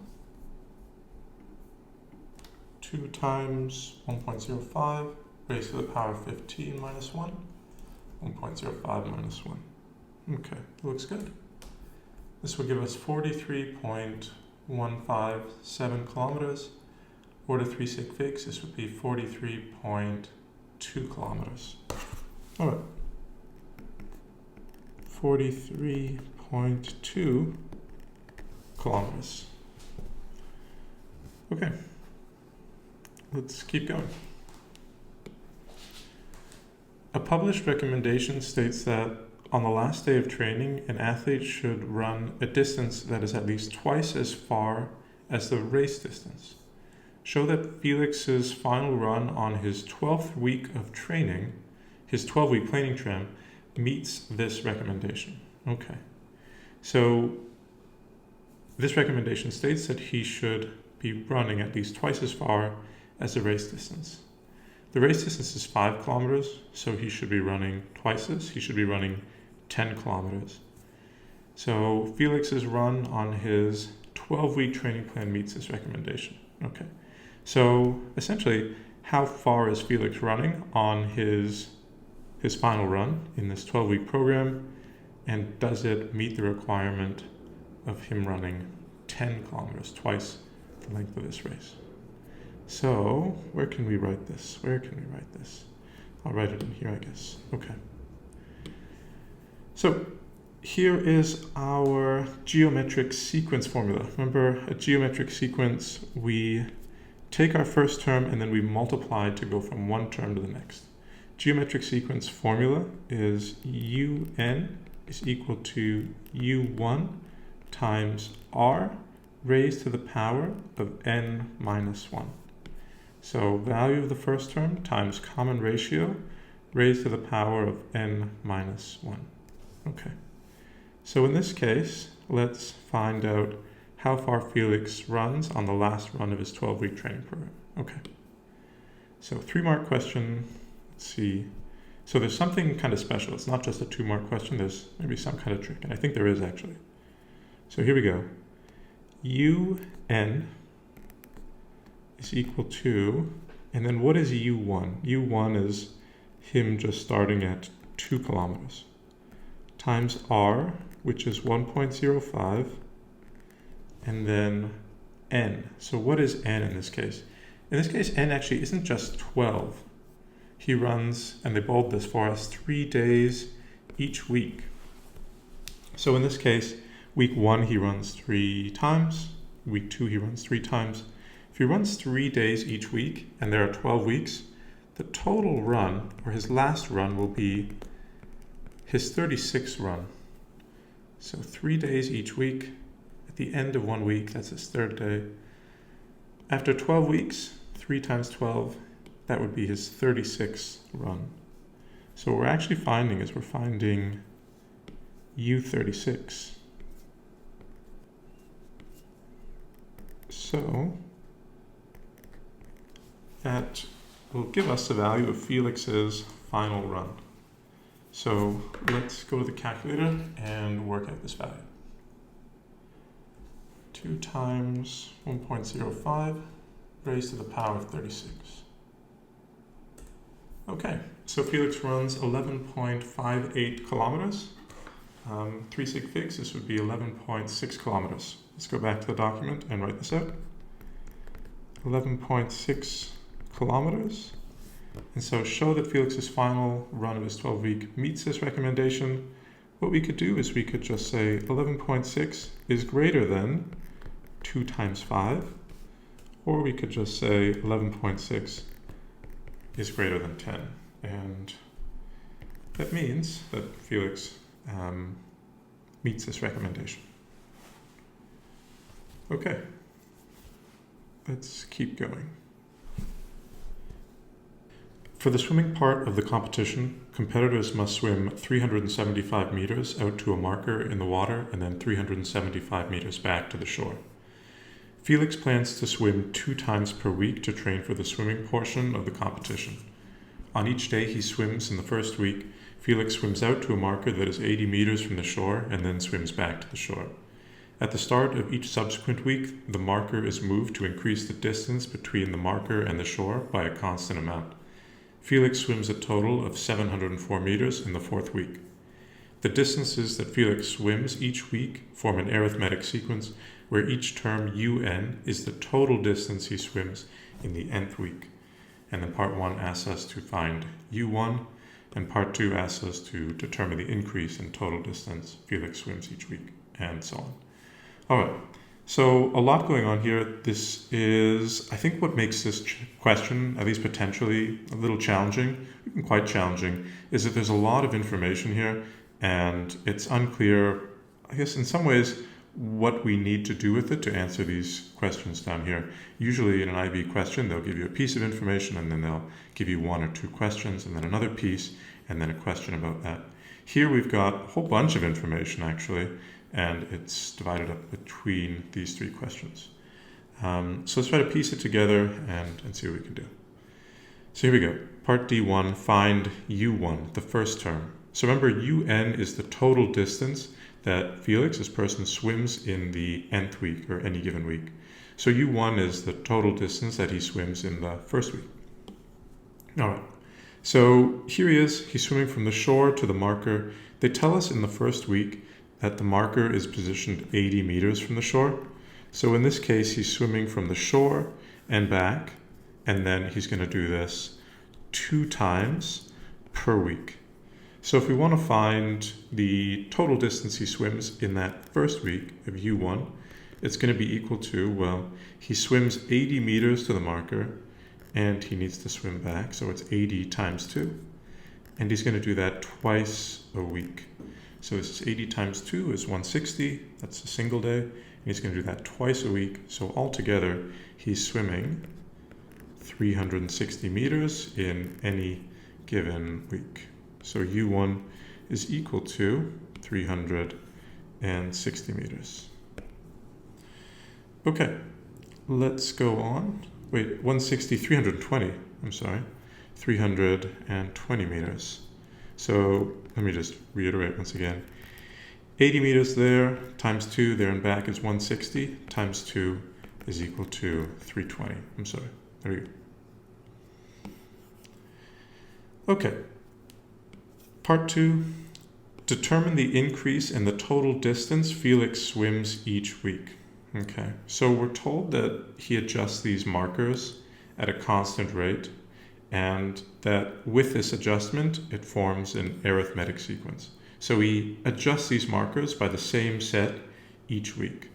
2 times 1.05 raised to the power of 15 minus 1. 1.05 minus 1. Okay, looks good. This will give us 43.157 kilometers. Or to 3 sig figs, this would be 43.2 kilometers. All right. 43.2 kilometers. Okay. Let's keep going. A published recommendation states that on the last day of training, an athlete should run a distance that is at least twice as far as the race distance. Show that Felix's final run on his 12th week of training, his 12-week planning trim, meets this recommendation. Okay. So this recommendation states that he should be running at least twice as far as the race distance. The race distance is 5 kilometers, so he should be running twice this. He should be running 10 kilometers. So Felix's run on his 12-week training plan meets this recommendation. Okay. So essentially, how far is Felix running on his final run in this 12-week program, and does it meet the requirement of him running 10 kilometers, twice the length of this race? So where can we write this? I'll write it in here, I guess. Okay. So here is our geometric sequence formula. Remember, a geometric sequence, we take our first term and then we multiply to go from one term to the next. Geometric sequence formula is un is equal to u1 times r raised to the power of n minus 1. So value of the first term times common ratio raised to the power of n minus 1. Okay. So in this case, let's find out how far Felix runs on the last run of his 12-week training program. Okay. So 3-mark question. Let's see. So there's something kind of special. It's not just a 2-mark question. There's maybe some kind of trick, and I think there is actually. So here we go. un is equal to, and then what is u1? u1 is him just starting at 2 kilometers, times r, which is 1.05, and then n. So what is n in this case? In this case, n actually isn't just 12. He runs, and they bold this for us, 3 days each week. So in this case, week 1 he runs 3 times, week 2 he runs 3 times. If he runs 3 days each week, and there are 12 weeks, the total run, or his last run, will be his 36th run. So 3 days each week. At the end of 1 week, that's his 3rd day. After 12 weeks, 3 times 12, that would be his 36th run. So what we're actually finding is we're finding U36. So that will give us the value of Felix's final run. So let's go to the calculator and work out this value. 2 times 1.05 raised to the power of 36. Okay, so Felix runs 11.58 kilometers. 3 sig figs, this would be 11.6 kilometers. Let's go back to the document and write this out. 11.6 kilometers And so show that Felix's final run of his 12-week meets this recommendation. What we could do is we could just say 11.6 is greater than 2 times 5, or we could just say 11.6 is greater than 10. And that means that Felix meets this recommendation. Okay, let's keep going. For the swimming part of the competition, competitors must swim 375 meters out to a marker in the water and then 375 meters back to the shore. Felix plans to swim 2 times per week to train for the swimming portion of the competition. On each day he swims in the first week, Felix swims out to a marker that is 80 meters from the shore and then swims back to the shore. At the start of each subsequent week, the marker is moved to increase the distance between the marker and the shore by a constant amount. Felix swims a total of 704 meters in the 4th week. The distances that Felix swims each week form an arithmetic sequence where each term un is the total distance he swims in the nth week. And then part 1 asks us to find u1, and part 2 asks us to determine the increase in total distance Felix swims each week, and so on. All right, so a lot going on here. This is, I think, what makes this question, at least potentially, a little challenging, even quite challenging, is that there's a lot of information here, and it's unclear, I guess, in some ways, what we need to do with it to answer these questions down here. Usually in an IB question, they'll give you a piece of information, and then they'll give you 1 or 2 questions, and then another piece, and then a question about that. Here we've got a whole bunch of information, actually, and it's divided up between these 3 questions. So let's try to piece it together and see what we can do. So here we go. Part D1, find U1, the first term. So remember, UN is the total distance that Felix, this person, swims in the nth week, or any given week. So U1 is the total distance that he swims in the first week. All right. So here he is. He's swimming from the shore to the marker. They tell us in the first week that the marker is positioned 80 meters from the shore. So in this case, he's swimming from the shore and back, and then he's going to do this 2 times per week. So if we want to find the total distance he swims in that first week of U1, it's going to be equal to, well, he swims 80 meters to the marker, and he needs to swim back, so it's 80 times 2. And he's going to do that twice a week. So this is 80 times 2 is 160, that's a single day, and he's going to do that twice a week. So altogether, he's swimming 360 meters in any given week. So U1 is equal to 360 meters. Okay, let's go on. Wait, 160, 320, I'm sorry, 320 meters. So let me just reiterate once again. 80 meters there, times 2 there and back is 160, times 2 is equal to 320. I'm sorry, there we go. Okay, part 2, determine the increase in the total distance Felix swims each week. Okay, so we're told that he adjusts these markers at a constant rate, and that with this adjustment, it forms an arithmetic sequence. So he adjusts these markers by the same set each week.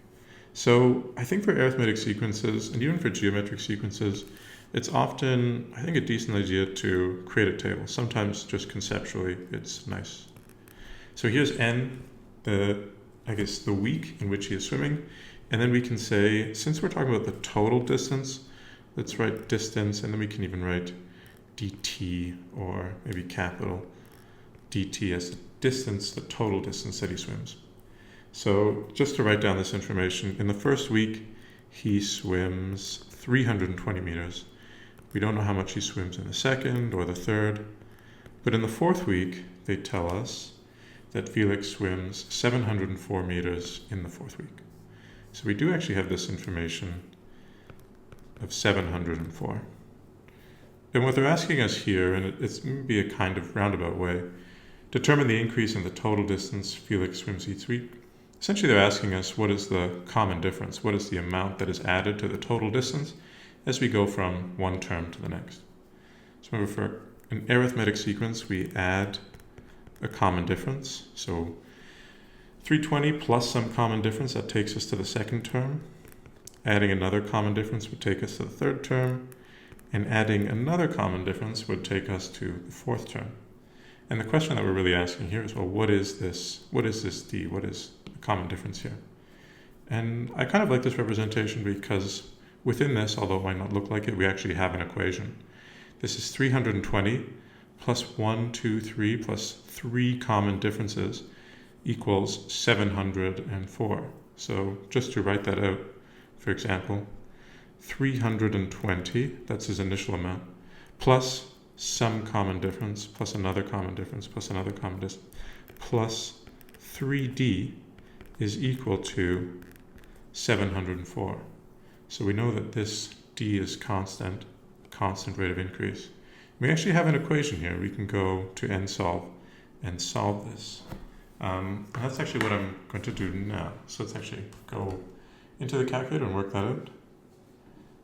So I think for arithmetic sequences, and even for geometric sequences, it's often, I think, a decent idea to create a table. Sometimes just conceptually, it's nice. So here's n, the week in which he is swimming. And then we can say, since we're talking about the total distance, let's write distance, and then we can even write dt, or maybe capital dt as the distance, the total distance that he swims. So just to write down this information, in the first week, he swims 320 meters. We don't know how much he swims in the second or the third, but in the 4th week, they tell us that Felix swims 704 meters in the 4th week. So we do actually have this information of 704. And what they're asking us here, and it's maybe a kind of roundabout way, determine the increase in the total distance Felix swims each week. Essentially, they're asking us what is the common difference, what is the amount that is added to the total distance as we go from one term to the next. So remember, for an arithmetic sequence, we add a common difference. So 320 plus some common difference, that takes us to the second term. Adding another common difference would take us to the third term. And adding another common difference would take us to the fourth term. And the question that we're really asking here is, well, what is this? What is this d? What is the common difference here? And I kind of like this representation because within this, although it might not look like it, we actually have an equation. This is 320 plus 1, 2, 3 plus 3 common differences equals 704. So just to write that out, for example, 320, that's his initial amount, plus some common difference, plus another common difference, plus another common difference, plus 3d is equal to 704. So we know that this d is constant rate of increase. We actually have an equation here. We can go to nsolve and solve this. That's actually what I'm going to do now. So let's actually go into the calculator and work that out.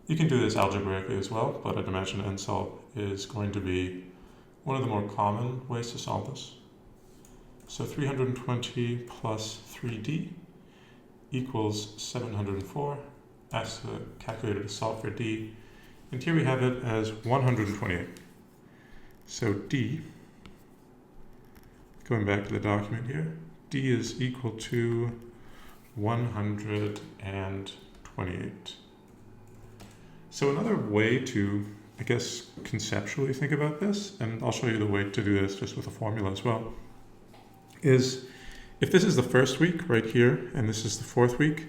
You can do this algebraically as well, but I'd imagine nsolve is going to be one of the more common ways to solve this. So 320 plus 3d equals 704. Ask the calculator to solve for d. And here we have it as 128. So d, going back to the document here, d is equal to 128. So another way to, I guess, conceptually think about this, and I'll show you the way to do this just with a formula as well, is if this is the first week right here, and this is the fourth week,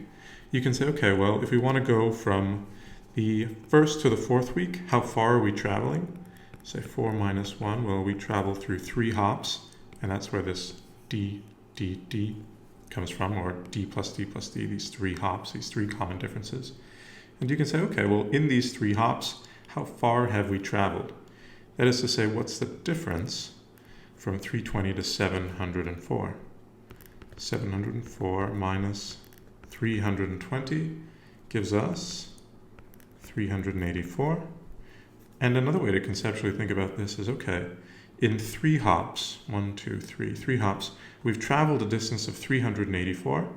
you can say, okay, well, if we want to go from the first to the fourth week, how far are we traveling? Say 4 minus 1, well, we travel through 3 hops, and that's where this d comes from, or d plus d plus d, these 3 hops, these 3 common differences. And you can say, okay, well, in these 3 hops, how far have we traveled? That is to say, what's the difference from 320 to 704? 704 minus 320 gives us 384. And another way to conceptually think about this is, okay, in 3 hops, 1, 2, 3, 3 hops, we've traveled a distance of 384.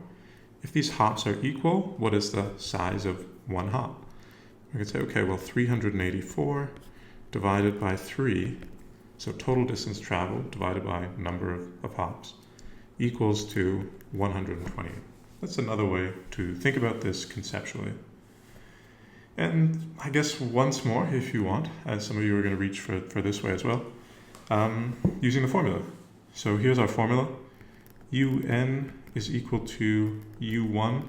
If these hops are equal, what is the size of 1 hop? We could say, okay, well, 384 divided by 3, so total distance traveled divided by number of hops, equals to 128. That's another way to think about this conceptually. And I guess once more, if you want, as some of you are going to reach for this way as well, using the formula. So here's our formula. un is equal to u1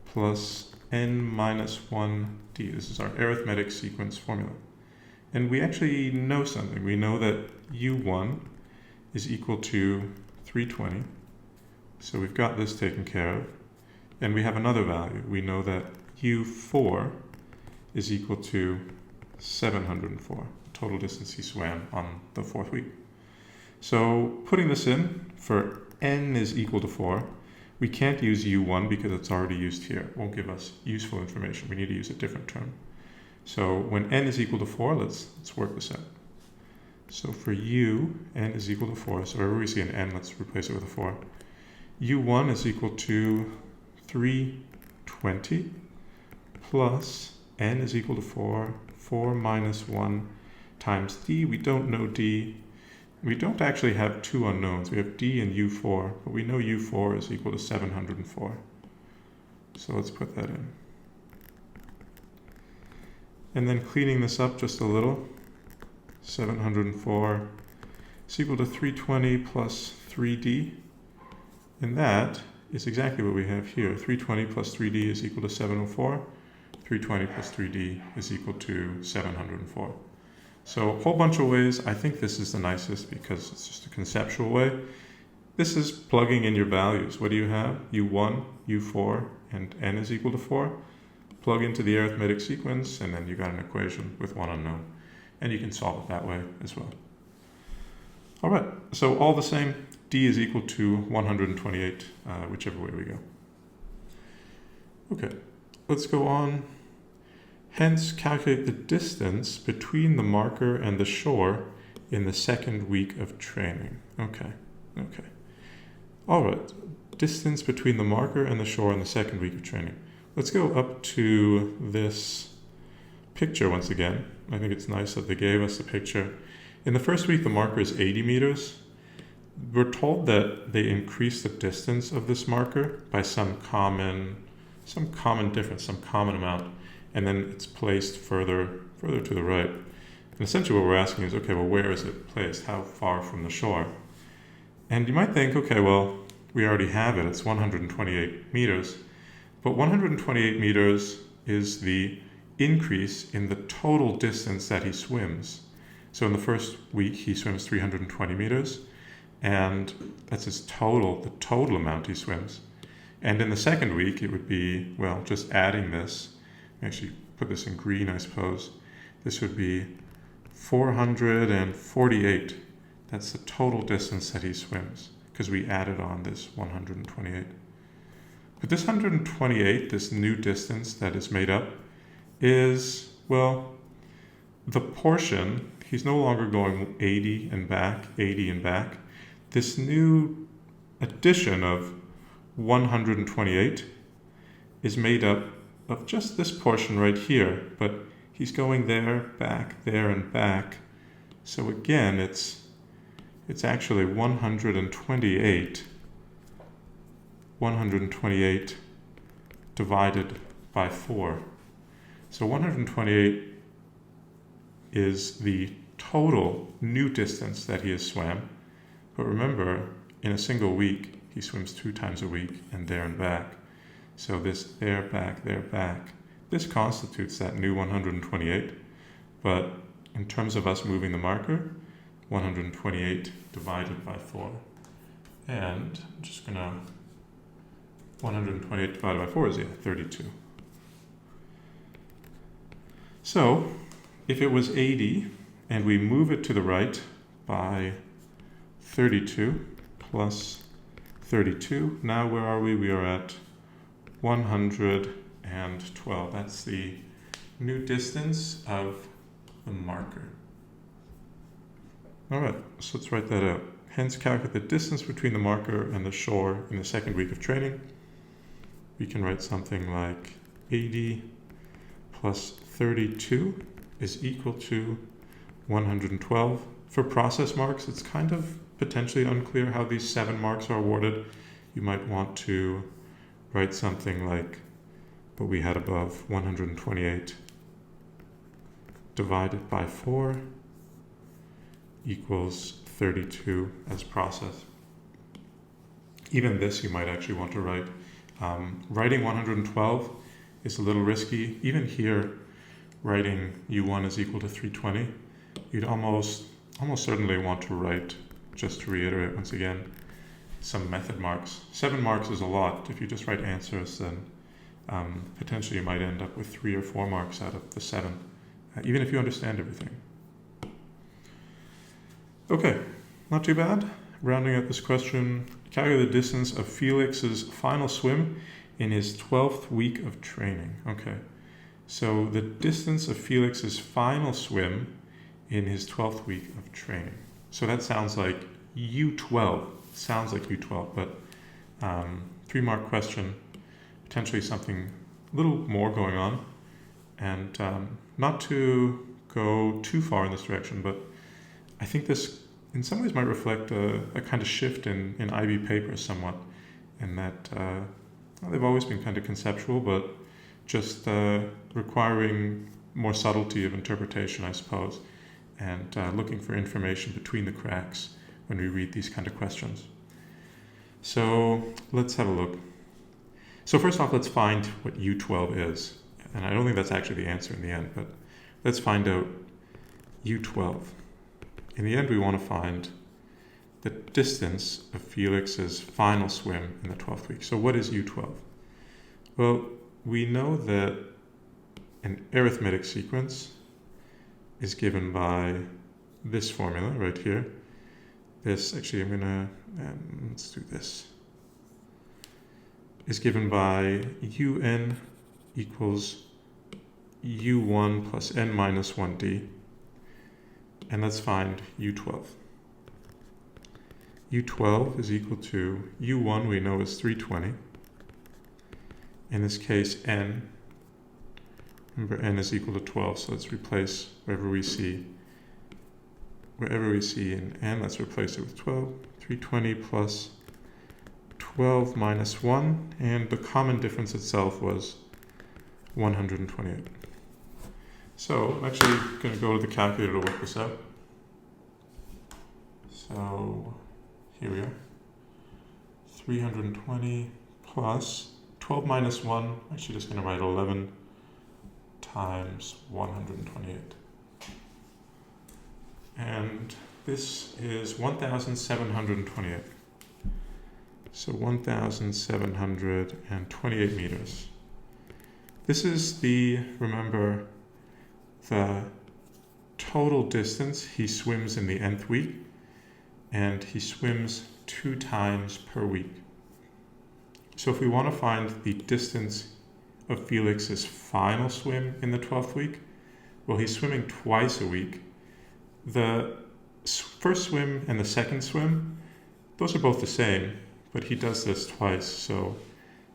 plus n minus 1d. This is our arithmetic sequence formula. And we actually know something. We know that u1 is equal to 320. So we've got this taken care of. And we have another value. We know that u4 is equal to 704, the total distance he swam on the 4th week. So putting this in, for n is equal to 4, we can't use u1 because it's already used here. It won't give us useful information. We need to use a different term. So when n is equal to 4, let's work this out. So for u, n is equal to 4. So wherever we see an n, let's replace it with a 4. u1 is equal to 320 plus n is equal to 4. 4 minus 1 times d. We don't know d. We don't actually have 2 unknowns. We have d and u4, but we know u4 is equal to 704. So let's put that in. And then cleaning this up just a little, 704 is equal to 320 plus 3d. And that is exactly what we have here. 320 plus 3d is equal to 704. 320 plus 3d is equal to 704. So a whole bunch of ways. I think this is the nicest because it's just a conceptual way. This is plugging in your values. What do you have? u1, u4, and n is equal to 4. Plug into the arithmetic sequence, and then you got an equation with one unknown. And you can solve it that way as well. All right, so all the same, d is equal to 128, whichever way we go. Okay, let's go on. Hence, calculate the distance between the marker and the shore in the second week of training. Okay. All right, distance between the marker and the shore in the second week of training. Let's go up to this picture once again. I think it's nice that they gave us a picture. In the first week, the marker is 80 meters. We're told that they increase the distance of this marker by some common difference, some common amount, and then it's placed further to the right. And essentially what we're asking is, okay, well, where is it placed? How far from the shore? And you might think, okay, well, we already have it. It's 128 meters. But 128 meters is the increase in the total distance that he swims. So in the first week, he swims 320 meters, and that's his total, the total amount he swims. And in the second week, it would be, well, just adding this, actually put this in green, I suppose. This would be 448. That's the total distance that he swims, because we added on this 128. But this 128, this new distance that is made up, is, well, the portion, he's no longer going 80 and back. This new addition of 128 is made up of just this portion right here, but he's going there, and back. So again, it's actually 128 divided by 4. So 128 is the total new distance that he has swam. But remember, in a single week, he swims 2 times a week and there and back. So this there, back, this constitutes that new 128. But in terms of us moving the marker, 128 divided by 4. And I'm just going to, 128 divided by 4 is 32. So if it was 80 and we move it to the right by 32 plus 32, now where are we? We are at 112. That's the new distance of the marker. All right, so let's write that out. Hence, calculate the distance between the marker and the shore in the second week of training. We can write something like 80 plus 32 is equal to 112. For process marks, it's kind of potentially unclear how these 7 marks are awarded. You might want to write something like what we had above, 128 divided by 4 equals 32 as process. Even this you might actually want to write. Writing 112 is a little risky. Even here, writing U1 is equal to 320, you'd almost certainly want to write, just to reiterate once again, some method marks. 7 marks is a lot. If you just write answers, then potentially you might end up with 3 or 4 marks out of the 7, even if you understand everything. Okay, not too bad. Rounding out this question, calculate the distance of Felix's final swim in his 12th week of training. Okay, so the distance of Felix's final swim in his 12th week of training. So that sounds like U12. Sounds like U12, but 3-mark question, potentially something a little more going on, and not to go too far in this direction, but I think this in some ways might reflect a kind of shift in IB papers somewhat, in that they've always been kind of conceptual, but just requiring more subtlety of interpretation, I suppose, and looking for information between the cracks when we read these kind of questions. So let's have a look. So first off, let's find what U12 is. And I don't think that's actually the answer in the end, but let's find out U12. In the end, we want to find the distance of Felix's final swim in the 12th week. So what is U12? Well, we know that an arithmetic sequence is given by this formula right here. This, actually, I'm going to, let's do this, is given by un equals u1 plus n minus 1d. And let's find u12. u12 is equal to u1 we know is 320. In this case, n, remember n is equal to 12, so let's replace wherever we see in n, let's replace it with 12. 320 plus 12 minus 1, and the common difference itself was 128. So I'm actually going to go to the calculator to work this out. So here we are. 320 plus 12 minus 1, I'm actually just going to write 11 times 128. And this is 1,728. So 1,728 meters. This is remember, the total distance he swims in the nth week, and he swims 2 times per week. So if we want to find the distance of Felix's final swim in the 12th week, well, he's swimming twice a week. The first swim and the second swim, those are both the same, but he does this twice, so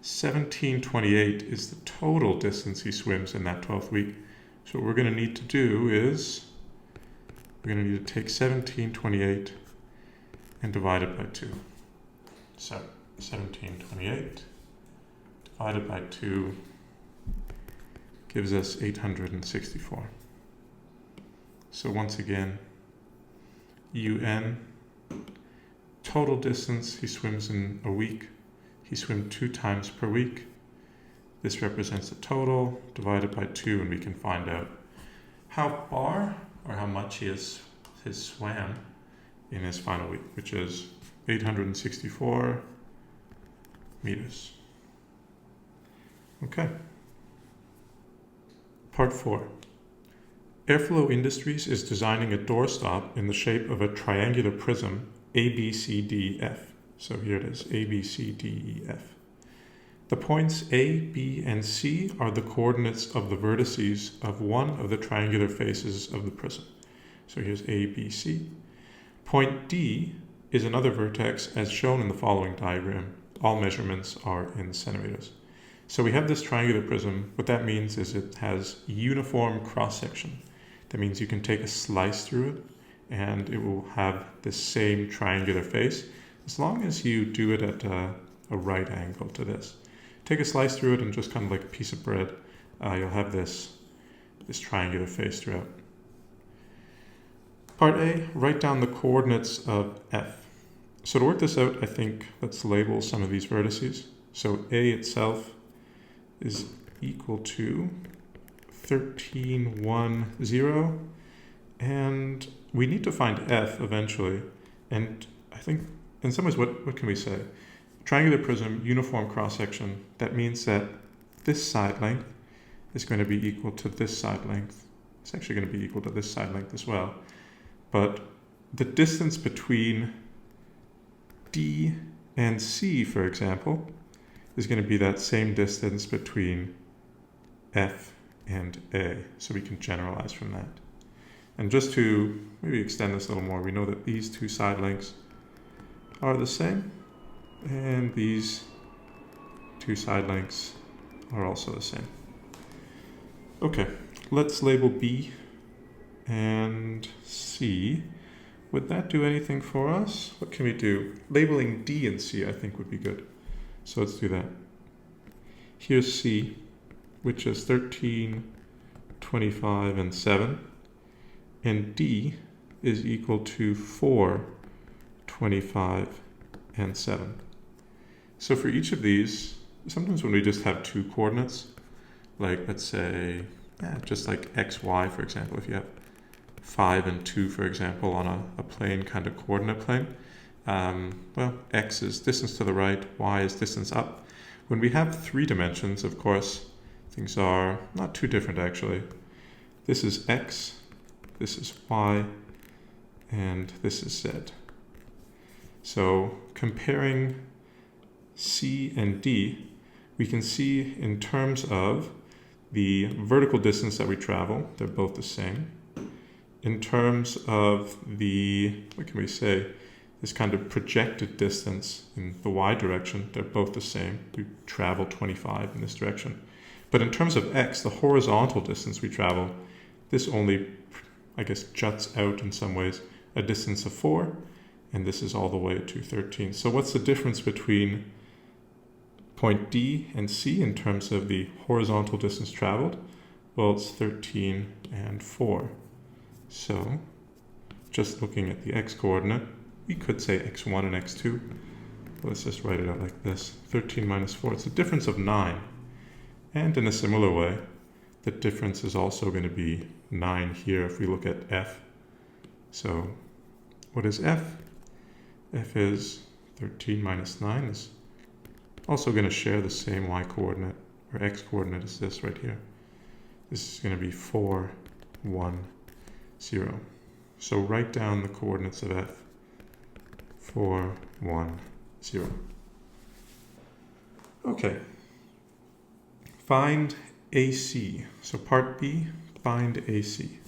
1728 is the total distance he swims in that 12th week. So what we're going to need to do is we're going to need to take 1728 and divide it by 2. So 1728 divided by 2 gives us 864. So once again, un, total distance he swims in a week. He swims 2 times per week. This represents the total divided by 2, and we can find out how far or how much he swam in his final week, which is 864 meters. Okay. Part 4. Airflow Industries is designing a doorstop in the shape of a triangular prism ABCDF. So here it is, ABCDEF. The points A, B, and C are the coordinates of the vertices of one of the triangular faces of the prism. So here's A, B, C. Point D is another vertex as shown in the following diagram. All measurements are in centimeters. So we have this triangular prism. What that means is it has uniform cross-section. That means you can take a slice through it and it will have the same triangular face as long as you do it at a right angle to this. Take a slice through it and just kind of like a piece of bread, you'll have this triangular face throughout. Part A, write down the coordinates of F. So to work this out, I think let's label some of these vertices. So A itself is equal to 13, 1, 0, and we need to find F eventually. And I think in some ways, what can we say? Triangular prism, uniform cross-section, that means that this side length is going to be equal to this side length. It's actually going to be equal to this side length as well. But the distance between D and C, for example, is going to be that same distance between F and A. So we can generalize from that. And just to maybe extend this a little more, we know that these two side lengths are the same, and these two side lengths are also the same. Okay, let's label B and C. Would that do anything for us? What can we do? Labeling D and C I think would be good. So let's do that. Here's C, which is 13, 25, and 7. And D is equal to 4, 25, and 7. So for each of these, sometimes when we just have two coordinates, like let's say, just like x, y, for example, if you have 5 and 2, for example, on a plane kind of coordinate plane, well, x is distance to the right, y is distance up. When we have 3 dimensions, of course, things are not too different actually. This is x, this is y, and this is z. So comparing C and D, we can see in terms of the vertical distance that we travel, they're both the same. In terms of the, what can we say, this kind of projected distance in the y direction, they're both the same. We travel 25 in this direction. But in terms of x, the horizontal distance we travel, this only, I guess, juts out in some ways a distance of 4, and this is all the way to 13. So what's the difference between point D and C in terms of the horizontal distance traveled? Well, it's 13 and 4. So just looking at the x-coordinate, we could say x1 and x2. Let's just write it out like this. 13 minus 4, it's a difference of 9. And in a similar way, the difference is also going to be 9 here if we look at f. So what is f? F is 13 minus 9 is also going to share the same y-coordinate, or x-coordinate as this right here. This is going to be 4, 1, 0. So write down the coordinates of f. 4, 1, 0. Okay. Find AC. So part B, find AC.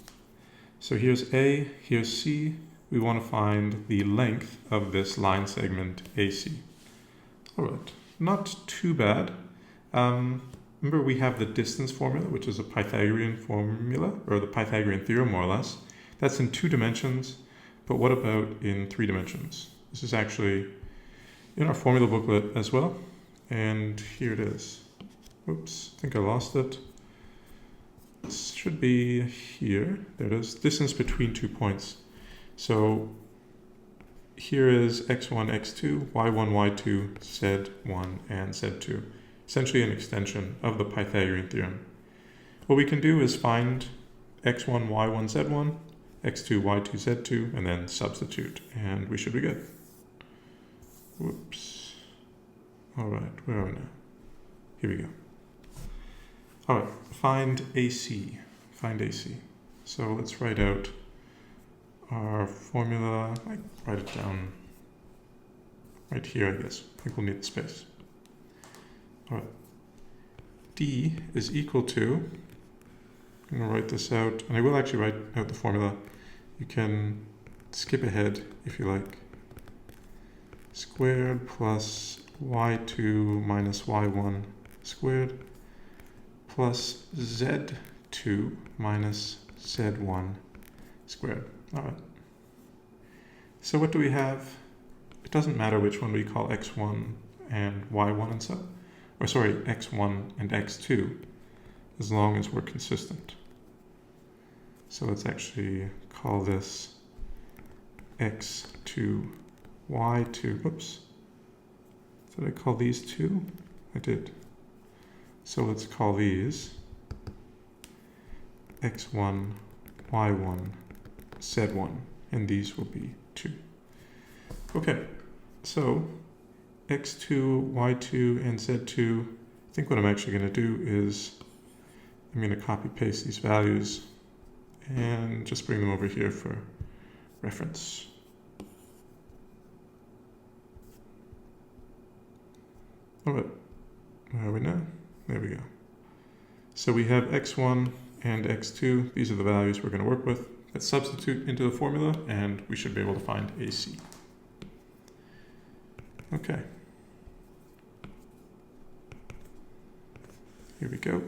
So here's A, here's C. We want to find the length of this line segment AC. All right, not too bad. Remember we have the distance formula, which is a Pythagorean formula, or the Pythagorean theorem more or less. That's in 2 dimensions, but what about in 3 dimensions? This is actually in our formula booklet as well, and here it is. Oops, I think I lost it. This should be here. There it is. Distance between 2 points. So here is x1, x2, y1, y2, z1, and z2. Essentially an extension of the Pythagorean theorem. What we can do is find x1, y1, z1, x2, y2, z2, and then substitute, and we should be good. Whoops. All right, where are we now? Here we go. All right, find AC. Find AC. So let's write out our formula. I write it down right here, I guess. I think we'll need the space. All right. D is equal to, I'm going to write this out, and I will actually write out the formula. You can skip ahead if you like. Squared plus y2 minus y1 squared plus z2 minus z1 squared. All right. So what do we have? It doesn't matter which one we call x1 and y1 and so, or sorry, x1 and x2, as long as we're consistent. So let's actually call this x2, y2, oops. Did I call these 2? I did. So let's call these x1, y1, z1, and these will be 2. Okay, so x2, y2, and z2, I think what I'm actually going to do is I'm going to copy paste these values and just bring them over here for reference. All right, where are we now? There we go. So we have x1 and x2. These are the values we're going to work with. Let's substitute into the formula, and we should be able to find AC. Okay. Here we go.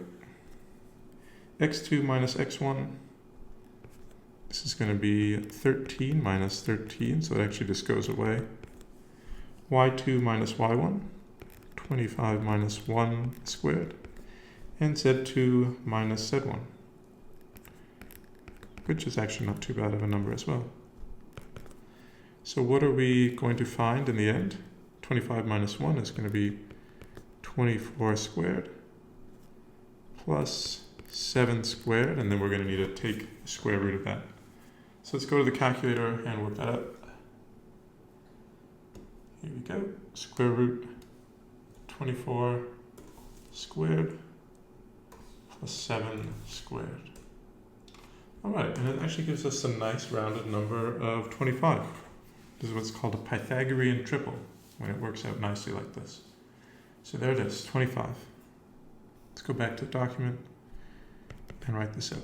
x2 minus x1. This is going to be 13 minus 13, so it actually just goes away. y2 minus y1. 25 minus 1 squared, and z2 minus z1, which is actually not too bad of a number as well. So what are we going to find in the end? 25 minus 1 is going to be 24 squared plus 7 squared, and then we're going to need to take the square root of that. So let's go to the calculator and work that out. Here we go, square root 24 squared plus 7 squared. All right, and it actually gives us a nice rounded number of 25. This is what's called a Pythagorean triple, when it works out nicely like this. So there it is, 25. Let's go back to the document. and write this out.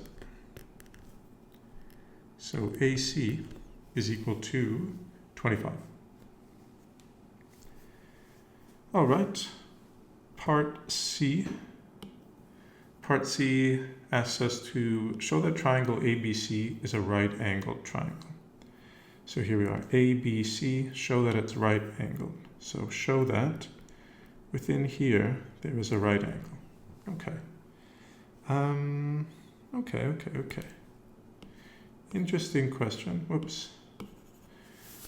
So AC is equal to 25. All right, part C. Part C asks us to show that triangle ABC is a right-angled triangle. So here we are, ABC, show that it's right-angled. So show that within here there is a right angle. Okay. Okay. Interesting question. Whoops.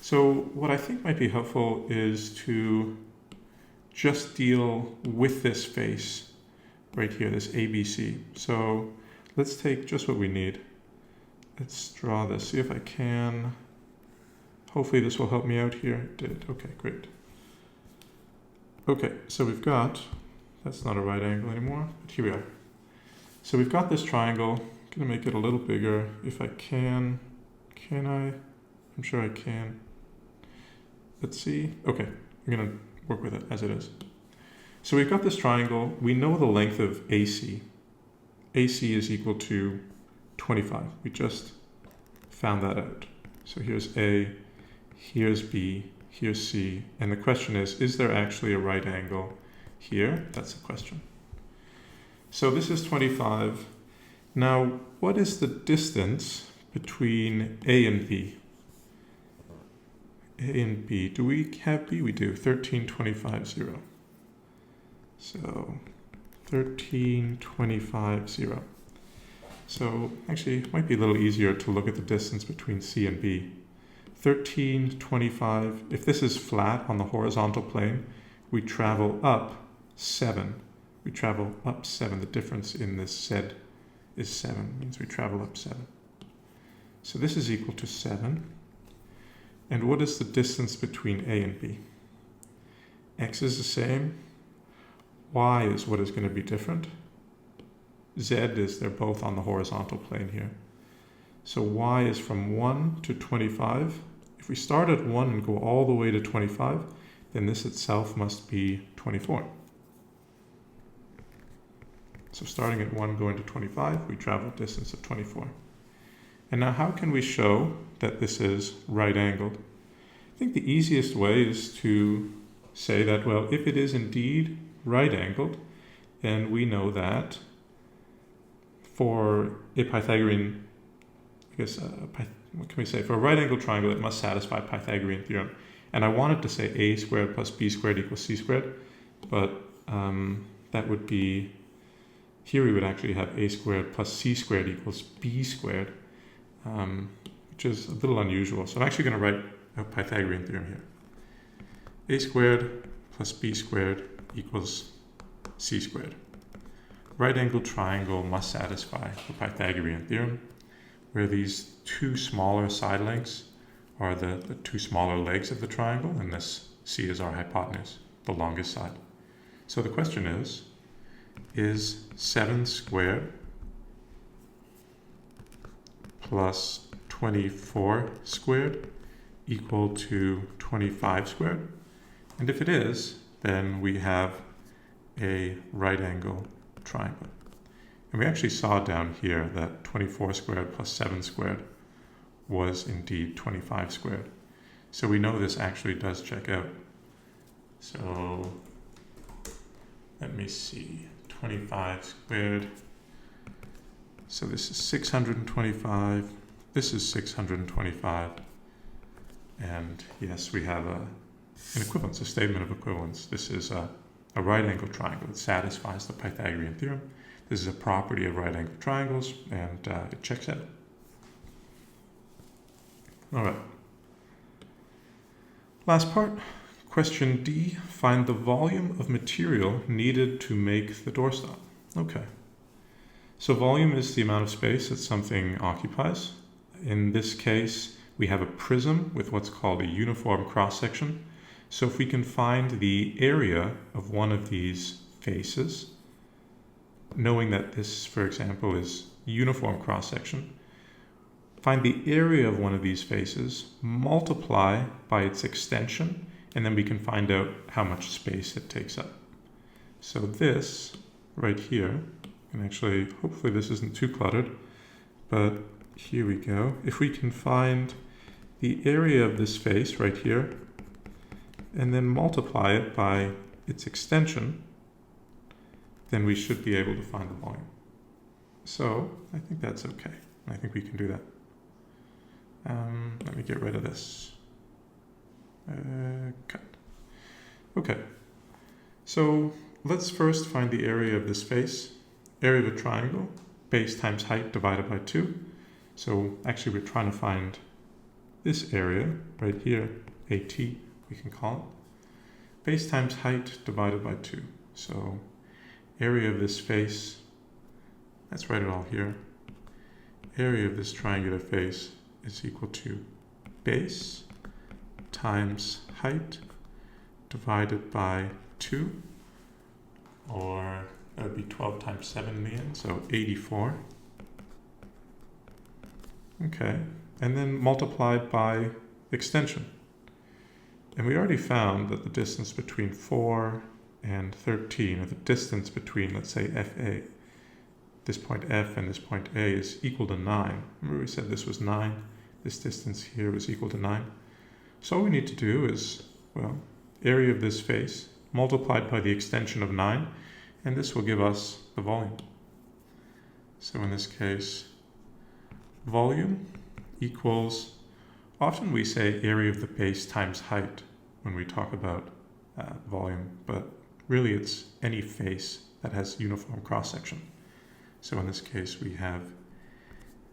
So what I think might be helpful is to just deal with this face right here, this ABC. So let's take just what we need. Let's draw this, see if I can. Hopefully this will help me out here. It did. Okay, great. Okay, so we've got, that's not a right angle anymore, but here we are. So we've got this triangle. I'm going to make it a little bigger if I can. Can I? I'm sure I can. Let's see. Okay, I'm going to work with it as it is. So we've got this triangle. We know the length of AC. AC is equal to 25. We just found that out. So here's A, here's B, here's C. And the question is there actually a right angle here? That's the question. So this is 25. Now, what is the distance between A and B? A and B. Do we have B? We do. 13, 25, 0. So 13, 25, 0. So actually, it might be a little easier to look at the distance between C and B. 13, 25. If this is flat on the horizontal plane, we travel up 7. We travel up 7. The difference in this Z is 7. Means we travel up 7. So this is equal to 7. And what is the distance between A and B? X is the same. Y is what is going to be different. Z is they're both on the horizontal plane here. So Y is from 1 to 25. If we start at 1 and go all the way to 25, then this itself must be 24. So starting at 1 going to 25, we travel a distance of 24. And now how can we show that this is right-angled? I think the easiest way is to say that, well, if it is indeed right-angled, then we know that for a Pythagorean, what can we say? For a right-angled triangle, it must satisfy Pythagorean theorem. And I wanted to say a squared plus b squared equals c squared, but that would be, here we would actually have a squared plus c squared equals b squared, which is a little unusual. So I'm actually going to write a Pythagorean theorem here. A squared plus b squared equals c squared. Right-angled triangle must satisfy the Pythagorean theorem, where these two smaller side lengths are the two smaller legs of the triangle, and this c is our hypotenuse, the longest side. So the question is 7 squared plus 24 squared equal to 25 squared? And if it is, then we have a right angle triangle. And we actually saw down here that 24 squared plus 7 squared was indeed 25 squared. So we know this actually does check out. So let me see, 25 squared. So this is 625, this is 625. And yes, we have an equivalence, a statement of equivalence. This is a right angle triangle that satisfies the Pythagorean theorem. This is a property of right angle triangles, and it checks out. All right. Last part, question D, find the volume of material needed to make the doorstop. Okay. So volume is the amount of space that something occupies. In this case, we have a prism with what's called a uniform cross-section. So if we can find the area of one of these faces, knowing that this, for example, is uniform cross-section, find the area of one of these faces, multiply by its extension, and then we can find out how much space it takes up. So this right here And actually, hopefully this isn't too cluttered, but here we go. If we can find the area of this face right here, and then multiply it by its extension, then we should be able to find the volume. So I think that's okay. I think we can do that. Let me get rid of this. Cut. Okay. So let's first find the area of this face. Area of a triangle, base times height divided by 2. So actually we're trying to find this area right here, AT, we can call it. Base times height divided by 2. So area of this face, let's write it all here. Area of this triangular face is equal to base times height divided by 2, or that would be 12 times 7 in the end, so 84. Okay, and then multiplied by extension. And we already found that the distance between 4 and 13, or the distance between, let's say, FA, this point F and this point A is equal to 9. Remember we said this was 9, this distance here was equal to 9. So all we need to do is, well, area of this face multiplied by the extension of 9, and this will give us the volume. So in this case, volume equals, often we say area of the base times height when we talk about volume, but really it's any face that has uniform cross-section. So in this case we have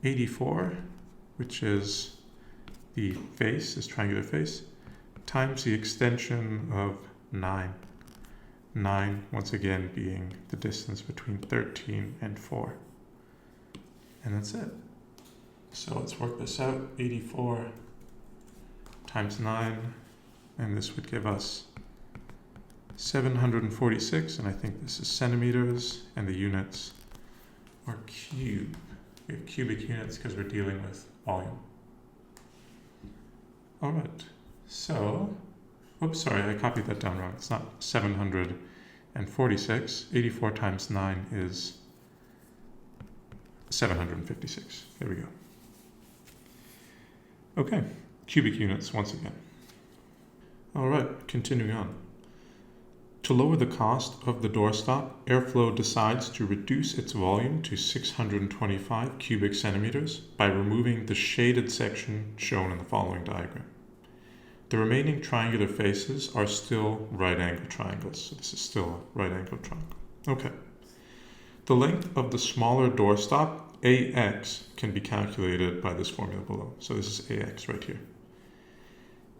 84, which is the face, this triangular face, times the extension of 9. 9, once again, being the distance between 13 and 4. And that's it. So let's work this out. 84 times 9, and this would give us 746, and I think this is centimeters, and the units are cube. We have cubic units because we're dealing with volume. All right, so, oops, sorry, I copied that down wrong. It's not 746. 84 times 9 is 756. There we go. Okay, cubic units once again. All right, continuing on. To lower the cost of the doorstop, Airflow decides to reduce its volume to 625 cubic centimeters by removing the shaded section shown in the following diagram. The remaining triangular faces are still right-angled triangles, so this is still a right-angled triangle. Okay. The length of the smaller doorstop, AX, can be calculated by this formula below. So this is AX right here.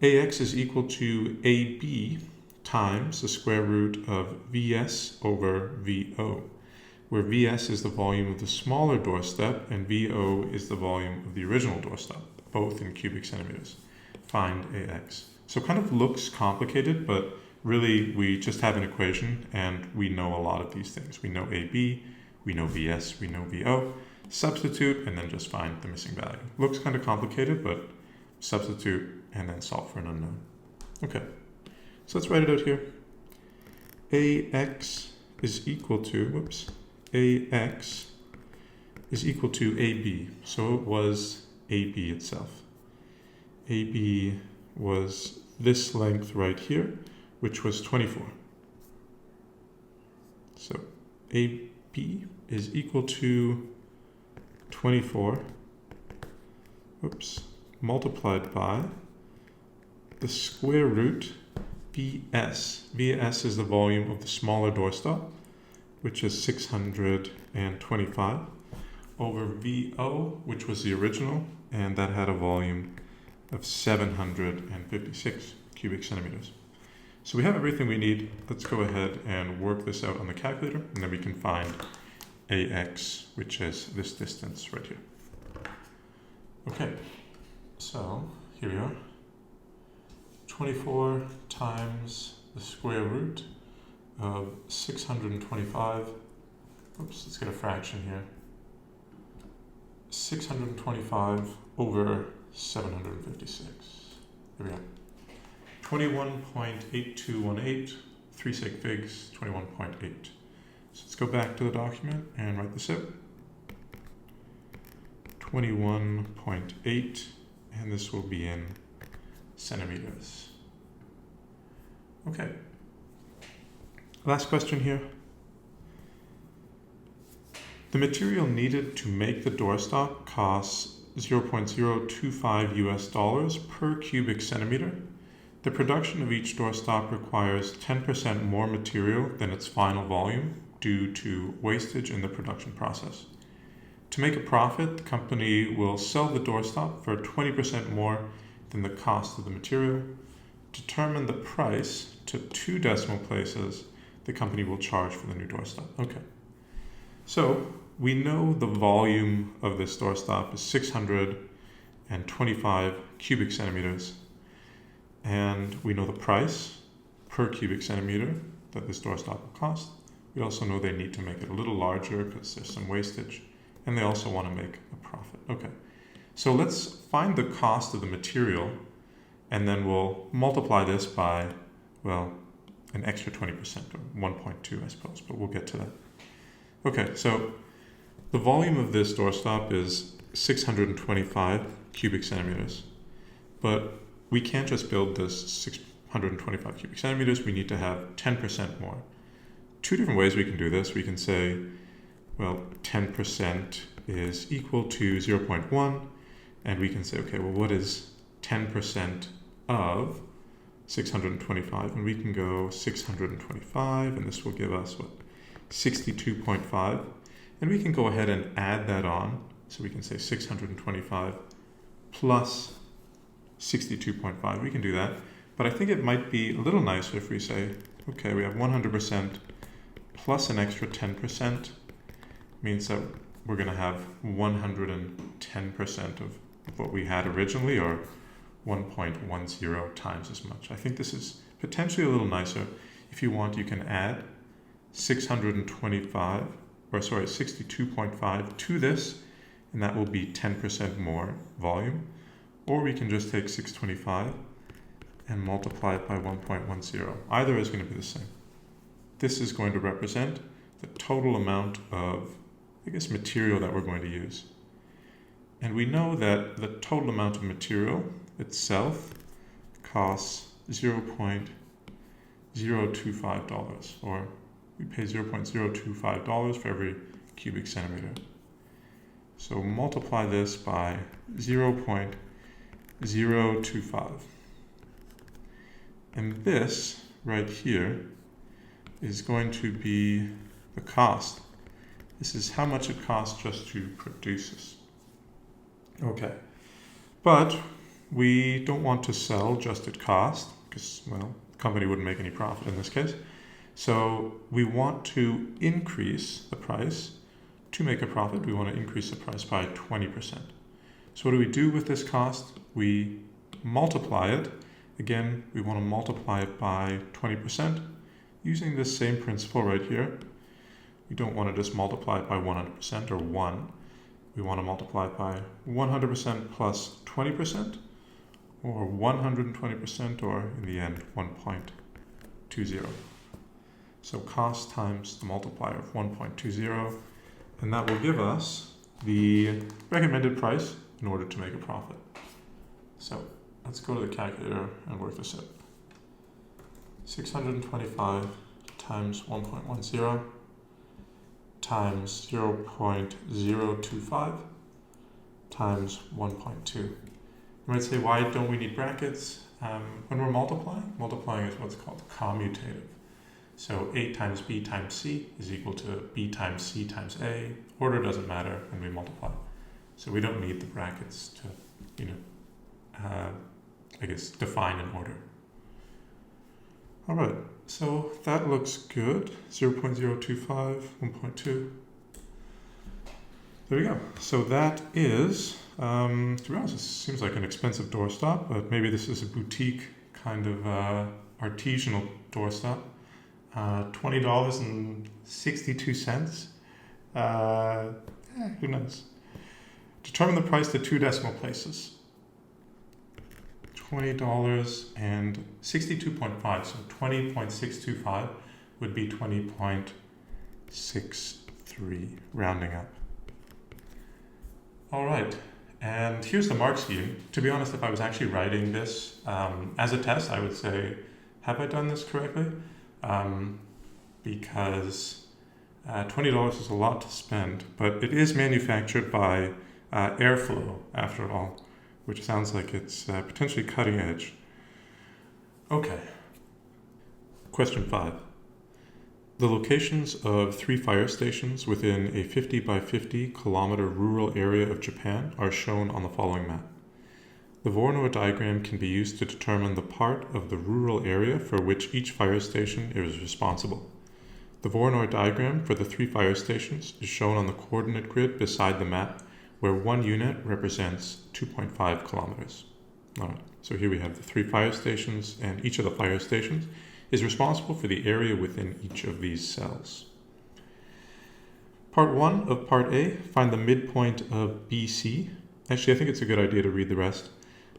AX is equal to AB times the square root of VS over VO, where VS is the volume of the smaller doorstep and VO is the volume of the original doorstep, both in cubic centimeters. Find AX. So it kind of looks complicated, but really we just have an equation and we know a lot of these things. We know AB, we know VS, we know VO. Substitute and then just find the missing value. Looks kind of complicated, but substitute and then solve for an unknown. Okay. So let's write it out here. AX is equal to, AX is equal to AB. So it was AB itself. AB was this length right here, which was 24. So AB is equal to 24, multiplied by the square root VS. VS is the volume of the smaller doorstop, which is 625, over VO, which was the original, and that had a volume of 756 cubic centimeters. So we have everything we need. Let's go ahead and work this out on the calculator, and then we can find AX, which is this distance right here. Okay, so here we are. 24 times the square root of 625. Let's get a fraction here. 625 over 756. There we go. 21.8218, 3 sig figs, 21.8. So let's go back to the document and write this out. 21.8, and this will be in centimeters. Okay. Last question here. The material needed to make the doorstop costs $0.025 US per cubic centimeter. The production of each doorstop requires 10% more material than its final volume due to wastage in the production process. To make a profit, the company will sell the doorstop for 20% more than the cost of the material. Determine the price to 2 decimal places the company will charge for the new doorstop. Okay. So we know the volume of this doorstop is 625 cubic centimeters. And we know the price per cubic centimeter that this doorstop will cost. We also know they need to make it a little larger because there's some wastage. And they also want to make a profit. Okay. So let's find the cost of the material, and then we'll multiply this by, well, an extra 20%, or 1.2, I suppose, but we'll get to that. Okay, so the volume of this doorstop is 625 cubic centimeters, but we can't just build this 625 cubic centimeters, we need to have 10% more. 2 different ways we can do this. We can say, well, 10% is equal to 0.1, and we can say, okay, well, what is 10% of 625? And we can go 625, and this will give us, what, 62.5. And we can go ahead and add that on. So we can say 625 plus 62.5. We can do that. But I think it might be a little nicer if we say, okay, we have 100% plus an extra 10%. Means that we're going to have 110% of what we had originally, or 1.10 times as much. I think this is potentially a little nicer. If you want, you can add 62.5 to this, and that will be 10% more volume. Or we can just take 625 and multiply it by 1.10. Either is going to be the same. This is going to represent the total amount of, I guess, material that we're going to use. And we know that the total amount of material itself costs $0.025, or we pay $0.025 for every cubic centimeter. So multiply this by 0.025. And this right here is going to be the cost. This is how much it costs just to produce this. Okay, but we don't want to sell just at cost because, well, the company wouldn't make any profit in this case. So we want to increase the price to make a profit. We want to increase the price by 20%. So what do we do with this cost? We multiply it. Again, we want to multiply it by 20% using this same principle right here. We don't want to just multiply it by 100% or 1. We want to multiply it by 100% plus 20%, or 120%, or in the end, 1.20. So cost times the multiplier of 1.20, and that will give us the recommended price in order to make a profit. So let's go to the calculator and work this out. 625 times 1.10 times 0.025 times 1.2. You might say, why don't we need brackets? When we're multiplying is what's called commutative. So A times B times C is equal to B times C times A. Order doesn't matter when we multiply. So we don't need the brackets to, I guess, define an order. All right, so that looks good. 0.025, 1.2. There we go. So that is, to be honest, it seems like an expensive doorstop, but maybe this is a boutique kind of artisanal doorstop. $20.62. Who knows? Determine the price to 2 decimal places. $20 and 62.5. So 20.625 would be 20.625. 0.63, rounding up. All right, and here's the mark scheme. To be honest, if I was actually writing this as a test, I would say, have I done this correctly? Because $20 is a lot to spend, but it is manufactured by Airflow, after all, which sounds like it's potentially cutting edge. Okay. Question 5. The locations of 3 fire stations within a 50 by 50 kilometer rural area of Japan are shown on the following map. The Voronoi diagram can be used to determine the part of the rural area for which each fire station is responsible. The Voronoi diagram for the 3 fire stations is shown on the coordinate grid beside the map, where one unit represents 2.5 kilometers. All right, so here we have the 3 fire stations, and each of the fire stations is responsible for the area within each of these cells. Part 1 of Part A, find the midpoint of BC. Actually, I think it's a good idea to read the rest.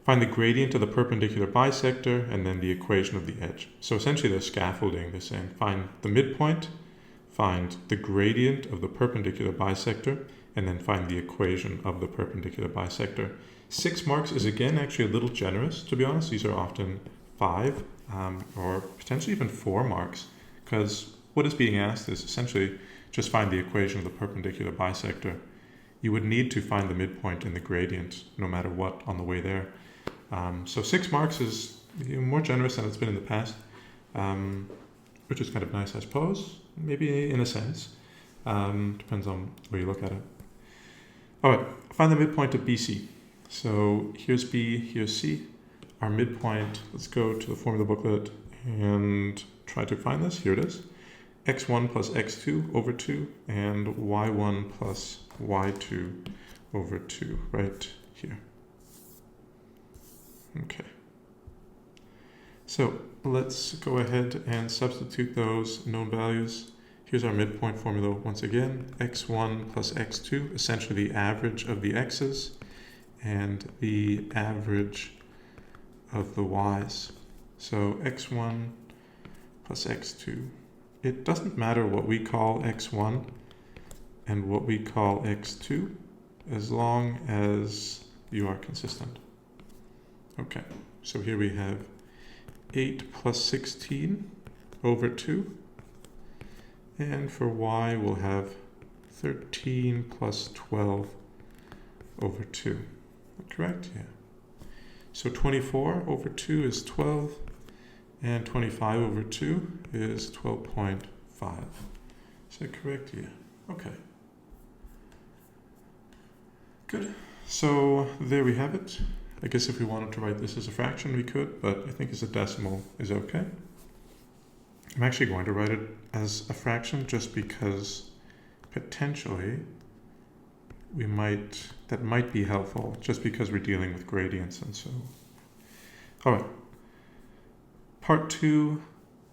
Find the gradient of the perpendicular bisector, and then the equation of the edge. So essentially they're scaffolding. They're saying find the midpoint, find the gradient of the perpendicular bisector, and then find the equation of the perpendicular bisector. 6 marks is again actually a little generous, to be honest. These are often 5 or potentially even 4 marks, because what is being asked is essentially just find the equation of the perpendicular bisector. You would need to find the midpoint in the gradient no matter what on the way there. So 6 marks is more generous than it's been in the past, which is kind of nice, I suppose, maybe in a sense. Depends on where you look at it. All right, find the midpoint of BC. So here's B, here's C. Our midpoint, let's go to the formula booklet and try to find this. Here it is. x1 plus x2 over 2 and y1 plus y2 over 2 right here. Okay. So let's go ahead and substitute those known values. Here's our midpoint formula once again. x1 plus x2, essentially the average of the x's and the average of the y's. So x1 plus x2. It doesn't matter what we call x1 and what we call x2 as long as you are consistent. Okay, so here we have 8 plus 16 over 2. And for y, we'll have 13 plus 12 over 2. Correct? Yeah. So 24 over 2 is 12, and 25 over 2 is 12.5. Is that correct? Yeah. Okay. Good. So there we have it. I guess if we wanted to write this as a fraction, we could, but I think as a decimal is okay. I'm actually going to write it as a fraction just because potentially that might be helpful just because we're dealing with gradients and so. All right. Part 2,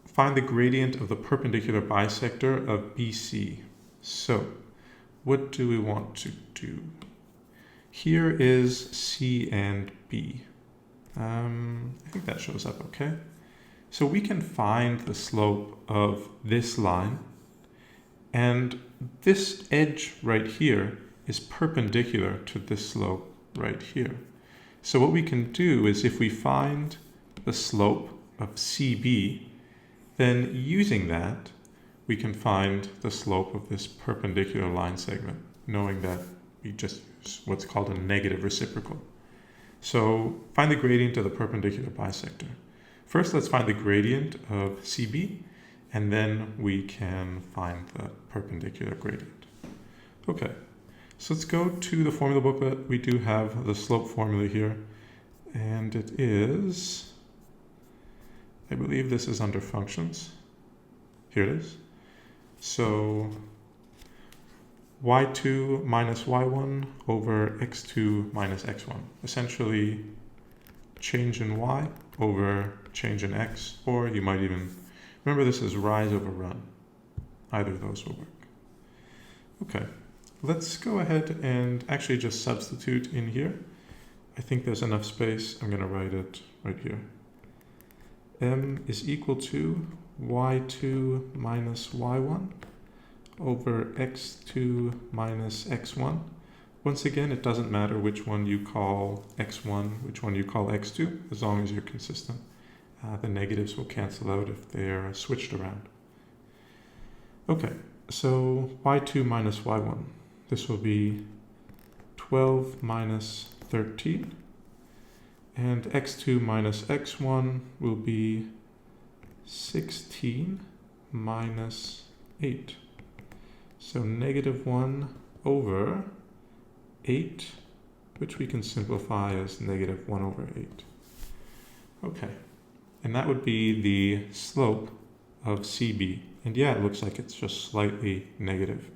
find the gradient of the perpendicular bisector of BC. So what do we want to do? Here is C and B. I think that shows up okay. So we can find the slope of this line, and this edge right here is perpendicular to this slope right here. So what we can do is if we find the slope of CB, then using that, we can find the slope of this perpendicular line segment, knowing that we just use what's called a negative reciprocal. So find the gradient of the perpendicular bisector. First, let's find the gradient of CB, and then we can find the perpendicular gradient. Okay, so let's go to the formula booklet. We do have the slope formula here, and it is, I believe this is under functions. Here it is. So y2 minus y1 over x2 minus x1. Essentially, change in y over change in x, or you might even, remember this is rise over run. Either of those will work. Okay, let's go ahead and actually just substitute in here. I think there's enough space. I'm going to write it right here. M is equal to y2 minus y1 over x2 minus x1. Once again, it doesn't matter which one you call x1, which one you call x2, as long as you're consistent. The negatives will cancel out if they're switched around. Okay, so y2 minus y1. This will be 12 minus 13. And x2 minus x1 will be 16 minus 8. So negative 1 over 8, which we can simplify as negative 1 over 8. Okay, and that would be the slope of CB. And yeah, it looks like it's just slightly negative.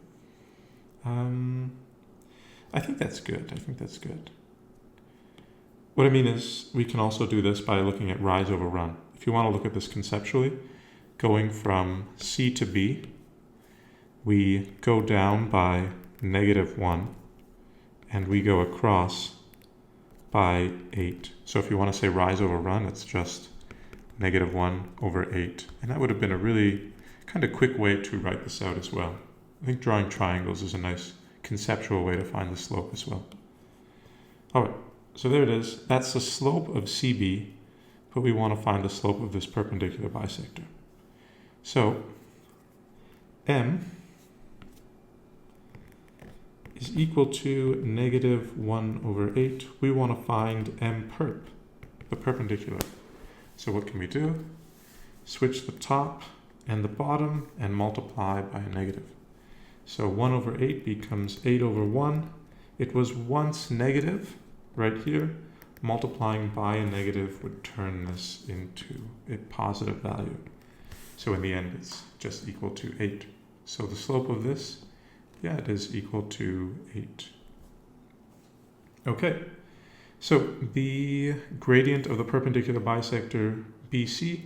I think that's good. What I mean is, we can also do this by looking at rise over run. If you want to look at this conceptually, going from C to B, we go down by negative 1, and we go across by 8. So if you want to say rise over run, it's just negative 1 over 8. And that would have been a really kind of quick way to write this out as well. I think drawing triangles is a nice conceptual way to find the slope as well. All right, so there it is. That's the slope of CB, but we want to find the slope of this perpendicular bisector. So M is equal to negative 1 over 8. We want to find M perp, the perpendicular. So what can we do? Switch the top and the bottom and multiply by a negative. So 1 over 8 becomes 8 over 1. It was once negative right here. Multiplying by a negative would turn this into a positive value. So in the end, it's just equal to 8. So the slope of this, yeah, it is equal to 8. Okay, so the gradient of the perpendicular bisector BC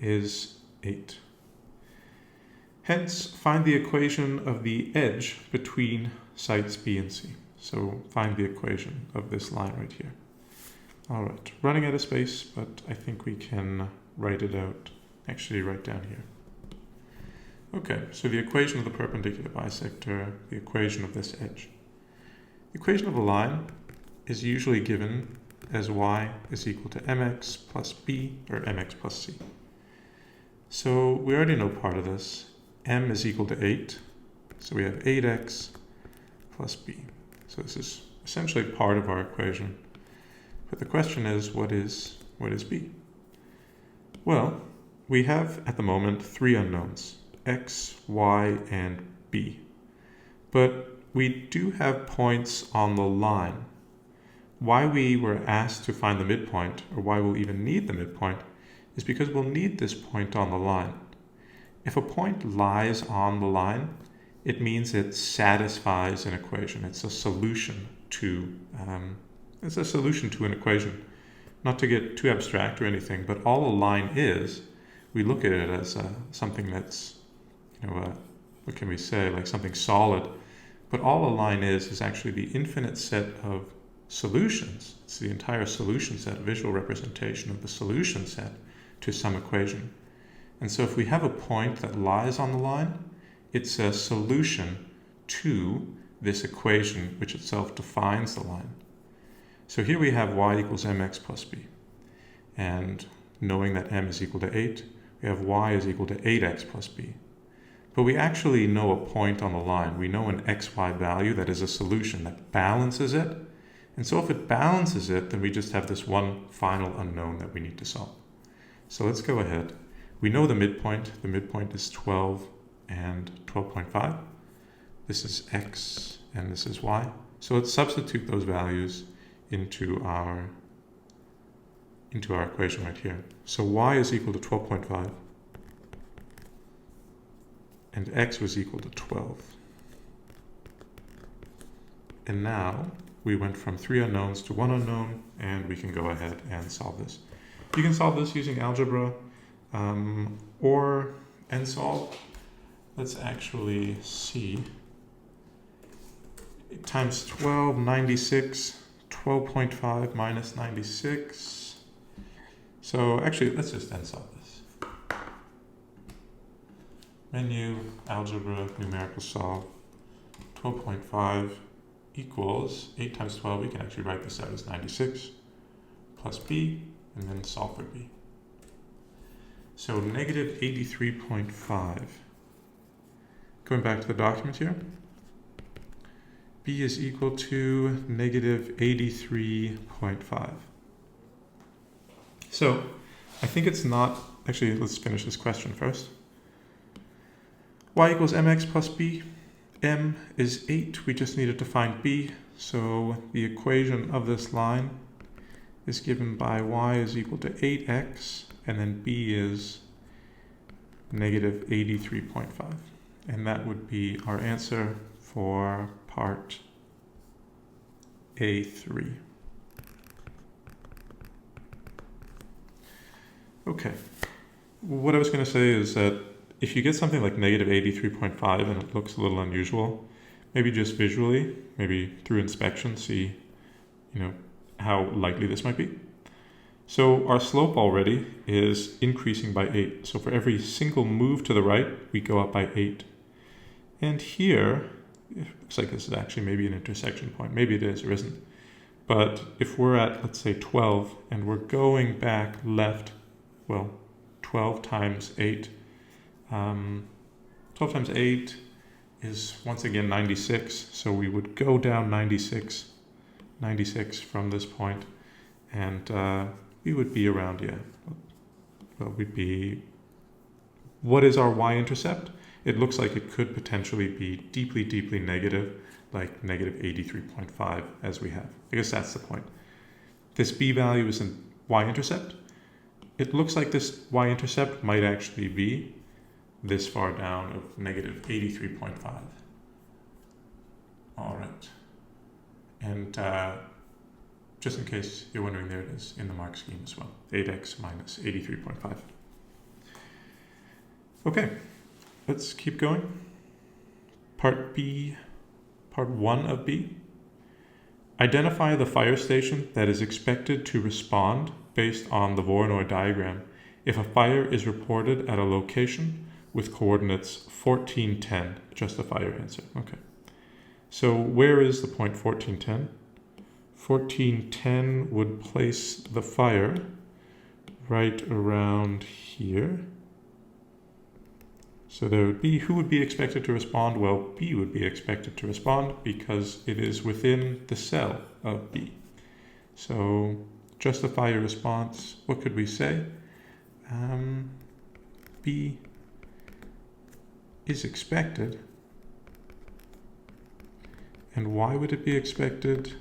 is 8. Hence, find the equation of the edge between sites B and C. So find the equation of this line right here. All right, running out of space, but I think we can write it out, actually right down here. Okay, so the equation of the perpendicular bisector, the equation of this edge. The equation of a line is usually given as y is equal to mx plus b, or mx plus c. So we already know part of this. M is equal to 8, so we have 8x plus b. So this is essentially part of our equation. But the question is, what is b? Well, we have at the moment 3 unknowns, x, y, and b. But we do have points on the line. Why we were asked to find the midpoint, or why we'll even need the midpoint, is because we'll need this point on the line. If a point lies on the line, it means it satisfies an equation. It's a solution to an equation. Not to get too abstract or anything, but all a line is, we look at it as something that's, what can we say, like something solid. But all a line is actually the infinite set of solutions. It's the entire solution set, visual representation of the solution set to some equation. And so if we have a point that lies on the line, it's a solution to this equation, which itself defines the line. So here we have y equals mx plus b. And knowing that m is equal to 8, we have y is equal to 8x plus b. But we actually know a point on the line. We know an xy value that is a solution that balances it. And so if it balances it, then we just have this one final unknown that we need to solve. So let's go ahead. We know the midpoint. The midpoint is 12 and 12.5. This is x and this is y. So let's substitute those values into our equation right here. So y is equal to 12.5 and x was equal to 12. And now we went from 3 unknowns to 1 unknown, and we can go ahead and solve this. You can solve this using algebra or nsolve. Let's actually see. 8 times 12, 96. 12.5 minus 96. So actually, let's just nsolve this. menu, algebra, numerical solve, 12.5 equals 8 times 12, we can actually write this out as 96, plus b, and then solve for b. So negative 83.5. Going back to the document here, b is equal to negative 83.5. So I think it's not, actually let's finish this question first. Y equals mx plus b. M is 8, we just needed to find b, so the equation of this line is given by y is equal to 8x, and then b is negative 83.5. And that would be our answer for part A3. Okay, what I was going to say is that if you get something like negative 83.5 and it looks a little unusual, maybe just visually, maybe through inspection, see, how likely this might be. So our slope already is increasing by 8. So for every single move to the right, we go up by 8. And here, it looks like this is actually maybe an intersection point. Maybe it is or isn't. But if we're at, let's say, 12, and we're going back left, well, 12 times 8, 12 times 8 is once again 96, so we would go down 96 from this point, and we would be around, we'd be, what is our y-intercept? It looks like it could potentially be deeply, deeply negative, like negative 83.5 as we have. I guess that's the point. This b value is in y-intercept. It looks like this y-intercept might actually be this far down of negative 83.5. All right. And just in case you're wondering, there it is in the mark scheme as well. 8x minus 83.5. Okay, let's keep going. Part B, part 1 of B. Identify the fire station that is expected to respond based on the Voronoi diagram if a fire is reported at a location with coordinates 1410. Justify your answer. Okay. So where is the point 1410? 1410 would place the fire right around here. So there would be, who would be expected to respond? Well, B would be expected to respond because it is within the cell of B. So justify your response. What could we say? B is expected. And why would it be expected?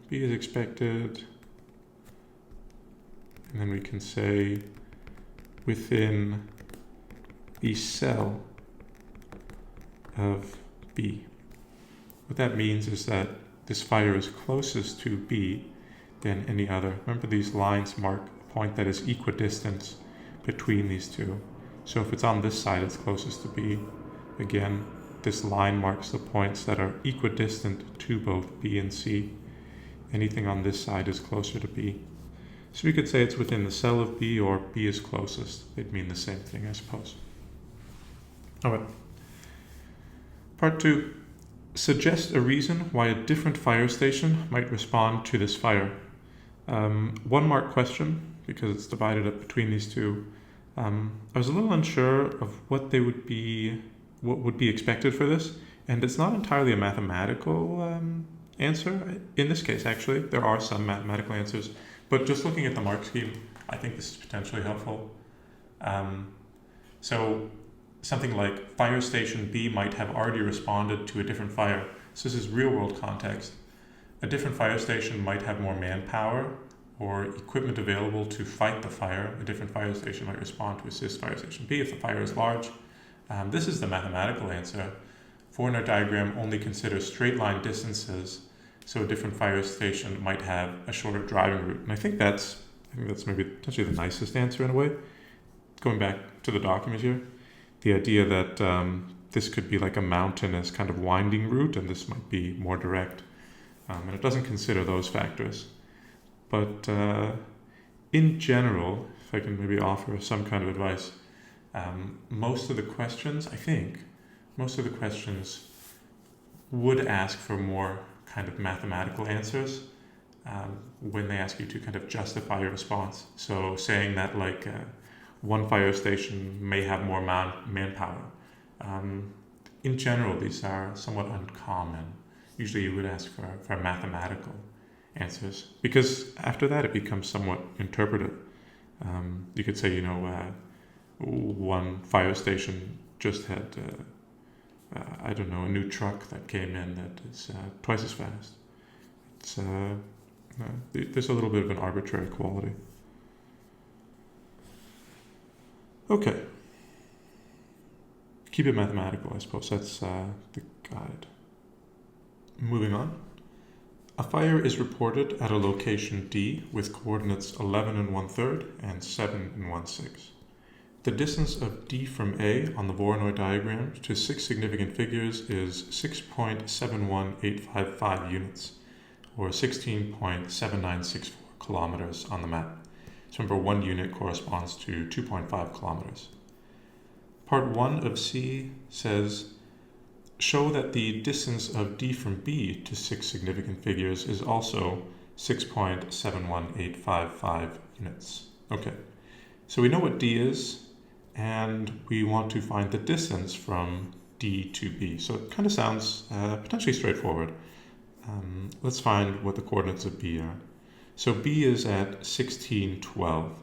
B is expected, and then we can say within the cell of B. What that means is that this fire is closest to B than any other. Remember, these lines mark a point that is equidistant between these two. So if it's on this side, it's closest to B. Again, this line marks the points that are equidistant to both B and C. Anything on this side is closer to B. So we could say it's within the cell of B, or B is closest. They'd mean the same thing, I suppose. All right. Part 2. Suggest a reason why a different fire station might respond to this fire. 1 mark question, because it's divided up between these two. I was a little unsure of what would be expected for this, and it's not entirely a mathematical answer. In this case, actually, there are some mathematical answers, but just looking at the mark scheme, I think this is potentially helpful. So something like fire station B might have already responded to a different fire. So this is real world context. A different fire station might have more manpower or equipment available to fight the fire. A different fire station might respond to assist fire station B if the fire is large. This is the mathematical answer. Voronoi diagram only considers straight line distances, so a different fire station might have a shorter driving route. And I think that's maybe potentially the nicest answer in a way. Going back to the document here, the idea that this could be like a mountainous kind of winding route, and this might be more direct. And it doesn't consider those factors. But in general, if I can maybe offer some kind of advice, Most of the questions, I think, most of the questions would ask for more kind of mathematical answers when they ask you to kind of justify your response. So saying that like one fire station may have more manpower. In general, these are somewhat uncommon. Usually you would ask for mathematical answers, because after that it becomes somewhat interpretive. You could say, one fire station just had, I don't know, a new truck that came in that is twice as fast. It's there's a little bit of an arbitrary quality. Okay. Keep it mathematical, I suppose. That's the guide. Moving on. A fire is reported at a location D with coordinates 11 1/3 and 7 1/6. The distance of D from A on the Voronoi diagram to 6 significant figures is 6.7185 units, or 16.7964 kilometers on the map. So remember, 1 unit corresponds to 2.5 kilometers. Part 1 of C says, show that the distance of D from B to 6 significant figures is also 6.71855 units. Okay, so we know what D is, and we want to find the distance from D to B. So it kind of sounds potentially straightforward. Let's find what the coordinates of B are. So B is at 1612.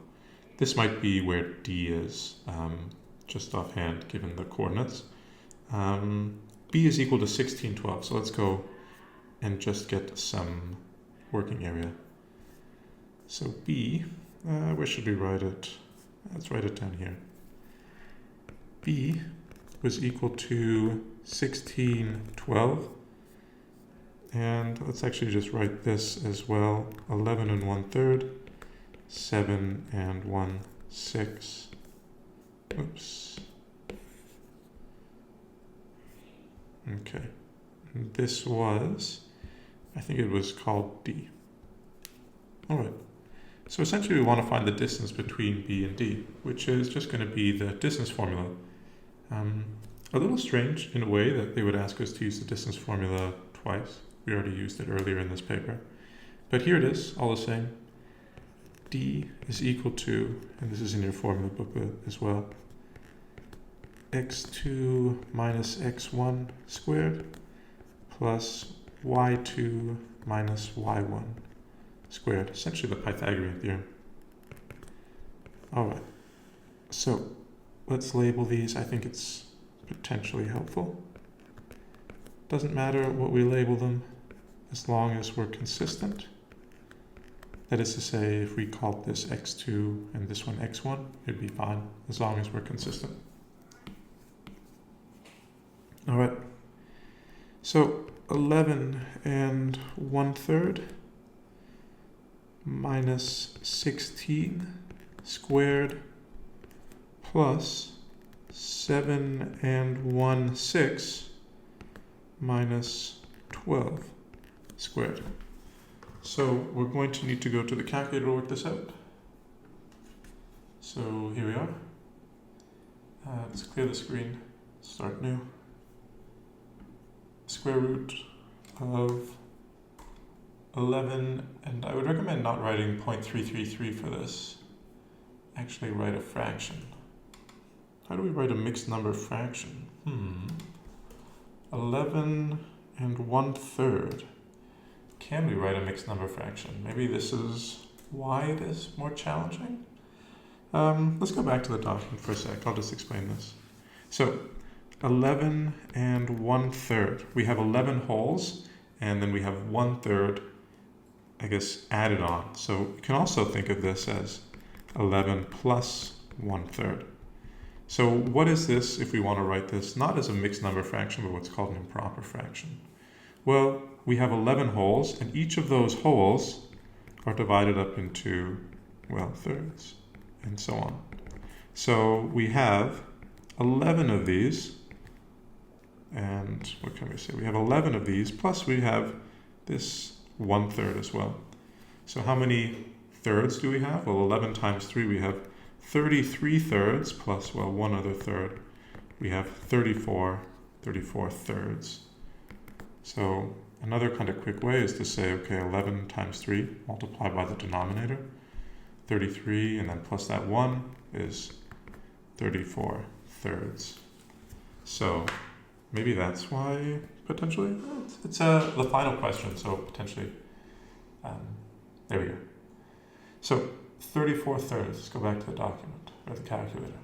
This might be where D is, just offhand, given the coordinates. B is equal to 1612, so let's go and just get some working area. So B, where should we write it? Let's write it down here. B was equal to 1612, and let's actually just write this as well, 11 1/3, 7 1/6. Oops. Okay, and this was, I think it was called D. All right, so essentially we want to find the distance between B and D, which is just going to be the distance formula. A little strange in a way that they would ask us to use the distance formula twice. We already used it earlier in this paper. But here it is, all the same. D is equal to, and this is in your formula booklet as well, x2 minus x1 squared plus y2 minus y1 squared, essentially the Pythagorean theorem. All right, so let's label these. I think it's potentially helpful. Doesn't matter what we label them as long as we're consistent. That is to say, if we called this x2 and this one x1, it'd be fine as long as we're consistent. All right, so 11 1/3 minus 16 squared plus 7 1/6 minus 12 squared. So we're going to need to go to the calculator to work this out. So here we are. Let's clear the screen, start new. Square root of 11, and I would recommend not writing 0.333 for this. Actually write a fraction. How do we write a mixed number fraction? 11 1/3. Can we write a mixed number fraction? Maybe this is why it is more challenging. Let's go back to the document for a sec. I'll just explain this. So 11 1/3. We have 11 wholes, and then we have 1/3, I guess, added on. So you can also think of this as 11 plus 1/3. So what is this if we want to write this not as a mixed number fraction, but what's called an improper fraction? Well, we have 11 wholes, and each of those wholes are divided up into, well, thirds, and so on. So we have 11 of these, and what can we say? We have 11 of these, plus we have this 1/3 as well. So how many thirds do we have? Well, 11 times 3, we have 33 thirds plus, well, one other third, we have 34 thirds. So another kind of quick way is to say, okay, 11 times 3 multiplied by the denominator, 33, and then plus that 1 is 34 thirds. So maybe that's why, potentially, it's the final question, so potentially, there we go. So 34 thirds, let's go back to the document, or the calculator.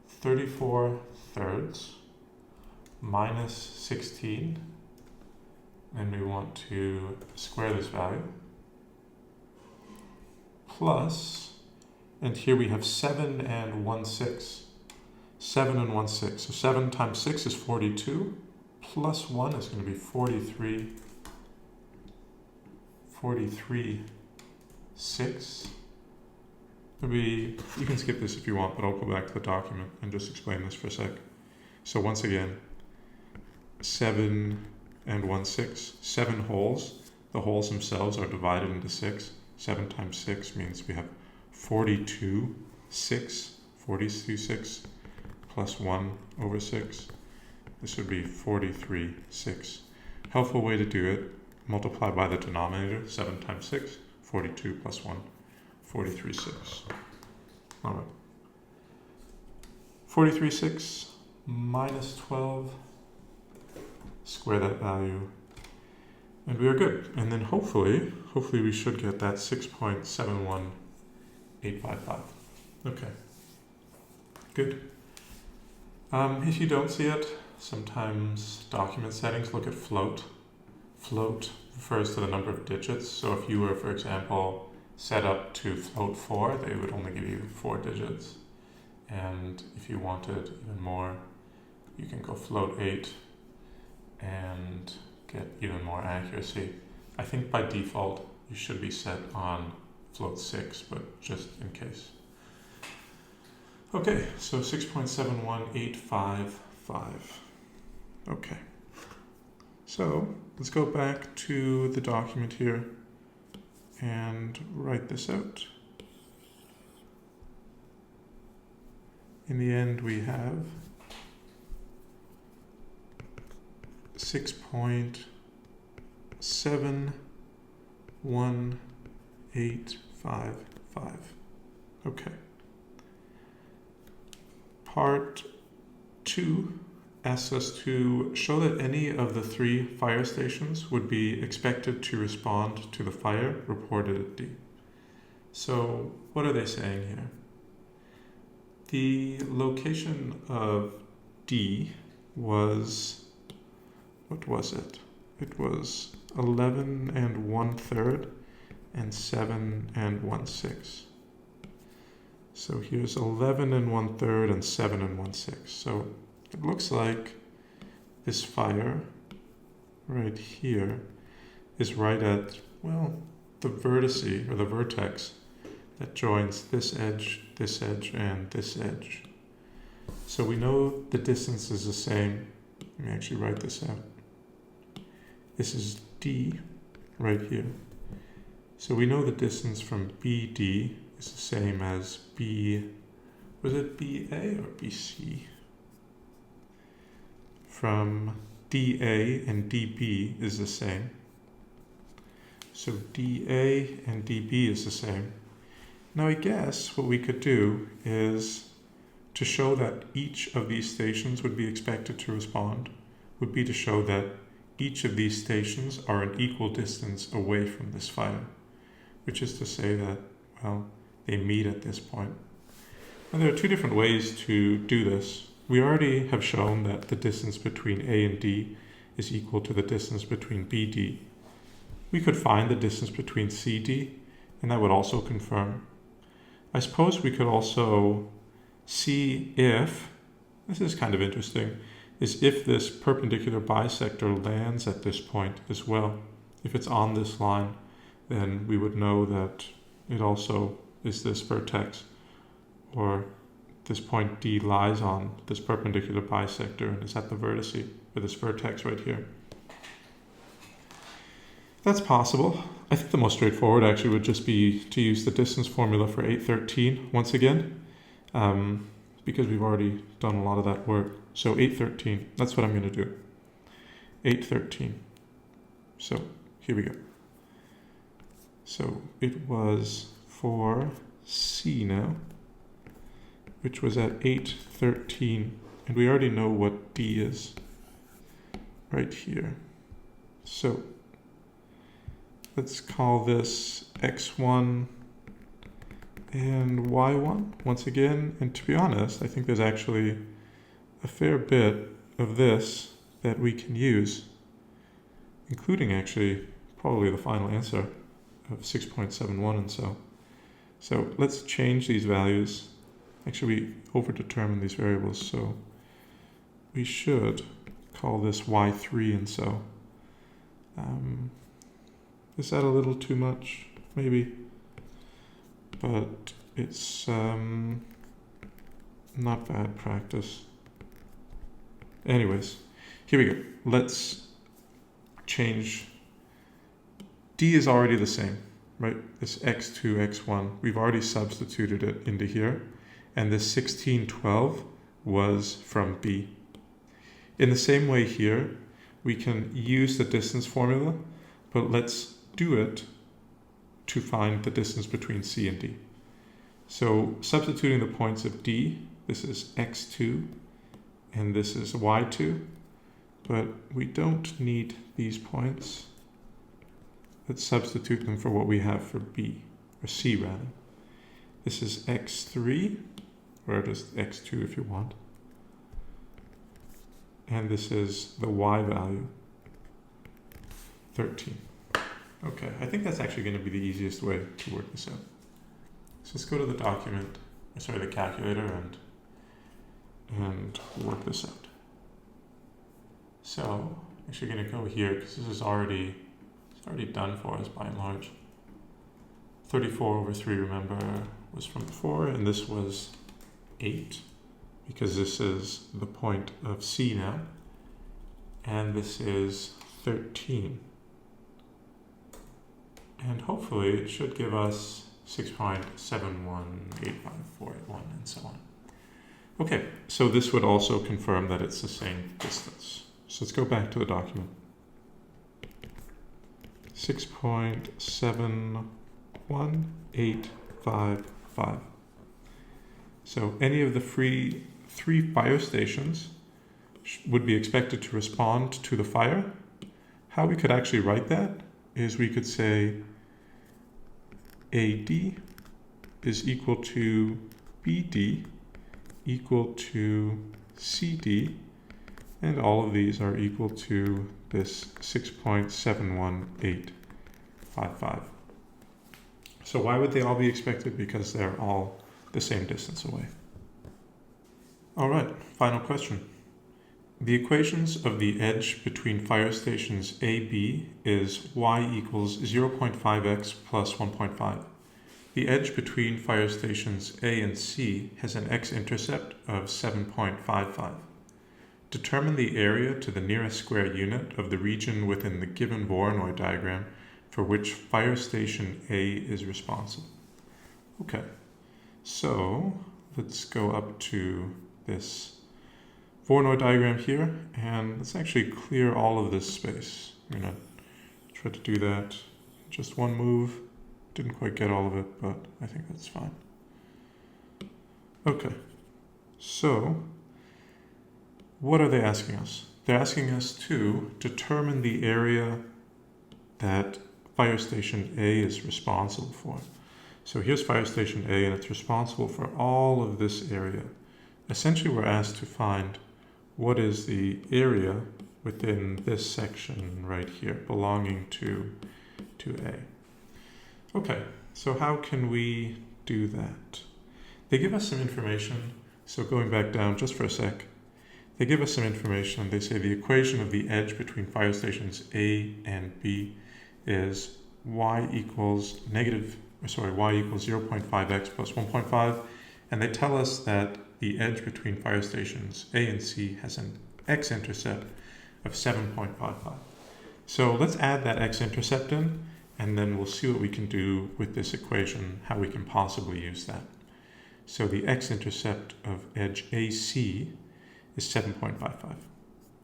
34 thirds minus 16, and we want to square this value, plus, and here we have 7 and 1/6. 7 and 1/6. So 7 times 6 is 42, plus 1 is going to be 43. 6. Maybe you can skip this if you want, but I'll go back to the document and just explain this for a sec. So once again, 7 and 1/6. 7 holes. The holes themselves are divided into 6. 7 times 6 means we have 42 6 plus 1 over 6. This would be 43 6. Helpful way to do it, multiply by the denominator, 7 times 6, 42 plus 1, 43 6. All right. 43 6 minus 12, square that value, and we are good. And then hopefully we should get that 6.71855. Okay, good. If you don't see it, sometimes document settings look at float. Float refers to the number of digits. So if you were, for example, set up to float 4, they would only give you 4 digits. And if you wanted even more, you can go float 8 and get even more accuracy. I think by default you should be set on float 6, but just in case. Okay, so 6.71855. Okay. So let's go back to the document here and write this out. In the end, we have 6.71855. Okay. Part 2 asks us to show that any of the 3 fire stations would be expected to respond to the fire reported at D. So what are they saying here? The location of D was, what was it? It was 11 and 1/3 and 7 and 1/6. So here's 11 and 1/3 and 7 and 1/6. So it looks like this fire right here is right at, well, the vertice or the vertex that joins this edge, and this edge. So we know the distance is the same. Let me actually write this out. This is D right here. So we know the distance from BD is the same as was it BA or BC? From DA and DB is the same. So DA and DB is the same. Now I guess what we could do is to show that each of these stations would be expected to respond would be to show that each of these stations are an equal distance away from this fire, which is to say that, well, they meet at this point. And there are 2 different ways to do this. We already have shown that the distance between A and D is equal to the distance between BD. We could find the distance between CD, and that would also confirm. I suppose we could also see if, this is kind of interesting, is if this perpendicular bisector lands at this point as well. If it's on this line, then we would know that it also is this vertex, or this point D lies on this perpendicular bisector and is at the vertice with this vertex right here. That's possible. I think the most straightforward actually would just be to use the distance formula for 813 once again, because we've already done a lot of that work. So 813, that's what I'm going to do. 813. So here we go. So it was for C now, which was at 813, and we already know what D is right here. So let's call this x1 and y1 once again. And to be honest, I think there's actually a fair bit of this that we can use, including actually probably the final answer of 6.71 and so. So let's change these values. Actually, we overdetermined these variables, so we should call this y3 and so. Is that a little too much? Maybe. But it's not bad practice. Anyways, here we go. Let's change. D is already the same, right? This x2, x1, we've already substituted it into here. And this 1612 was from B. In the same way here, we can use the distance formula, but let's do it to find the distance between C and D. So substituting the points of D, this is x2 and this is y2, but we don't need these points. Let's substitute them for what we have for B, or C rather. This is x3, or just x2 if you want. And this is the y value, 13. Okay, I think that's actually going to be the easiest way to work this out. So let's go to the document, the calculator, and work this out. So I'm actually going to go here because this is already done for us by and large. 34 over 3, remember, was from before, and this was 8, because this is the point of C now, and this is 13. And hopefully it should give us 6.7185481 and so on. Okay, so this would also confirm that it's the same distance. So let's go back to the document. 6.71855. So any of the three fire stations would be expected to respond to the fire. How we could actually write that is we could say AD is equal to BD equal to CD, and all of these are equal to this 6.71855. So why would they all be expected? Because they're all the same distance away. All right, final question. The equations of the edge between fire stations A, B is y equals 0.5x plus 1.5. The edge between fire stations A and C has an x-intercept of 7.55. Determine the area to the nearest square unit of the region within the given Voronoi diagram for which fire station A is responsible. Okay, so let's go up to this Voronoi diagram here, and let's actually clear all of this space. I'm going to try to do that just one move. Didn't quite get all of it, but I think that's fine. Okay, so what are they asking us? They're asking us to determine the area that fire station A is responsible for. So here's fire station A, and it's responsible for all of this area. Essentially, we're asked to find what is the area within this section right here belonging to A. Okay, so how can we do that? They give us some information. So going back down just for a sec, they give us some information. They say the equation of the edge between fire stations A and B is y equals 0.5x plus 1.5, and they tell us that the edge between fire stations A and C has an x-intercept of 7.55. So let's add that x-intercept in, and then we'll see what we can do with this equation, how we can possibly use that. So the x-intercept of edge AC is 7.55.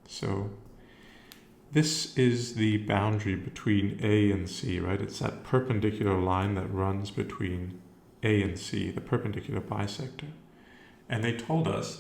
So this is the boundary between A and C, right? It's that perpendicular line that runs between A and C, the perpendicular bisector. And they told us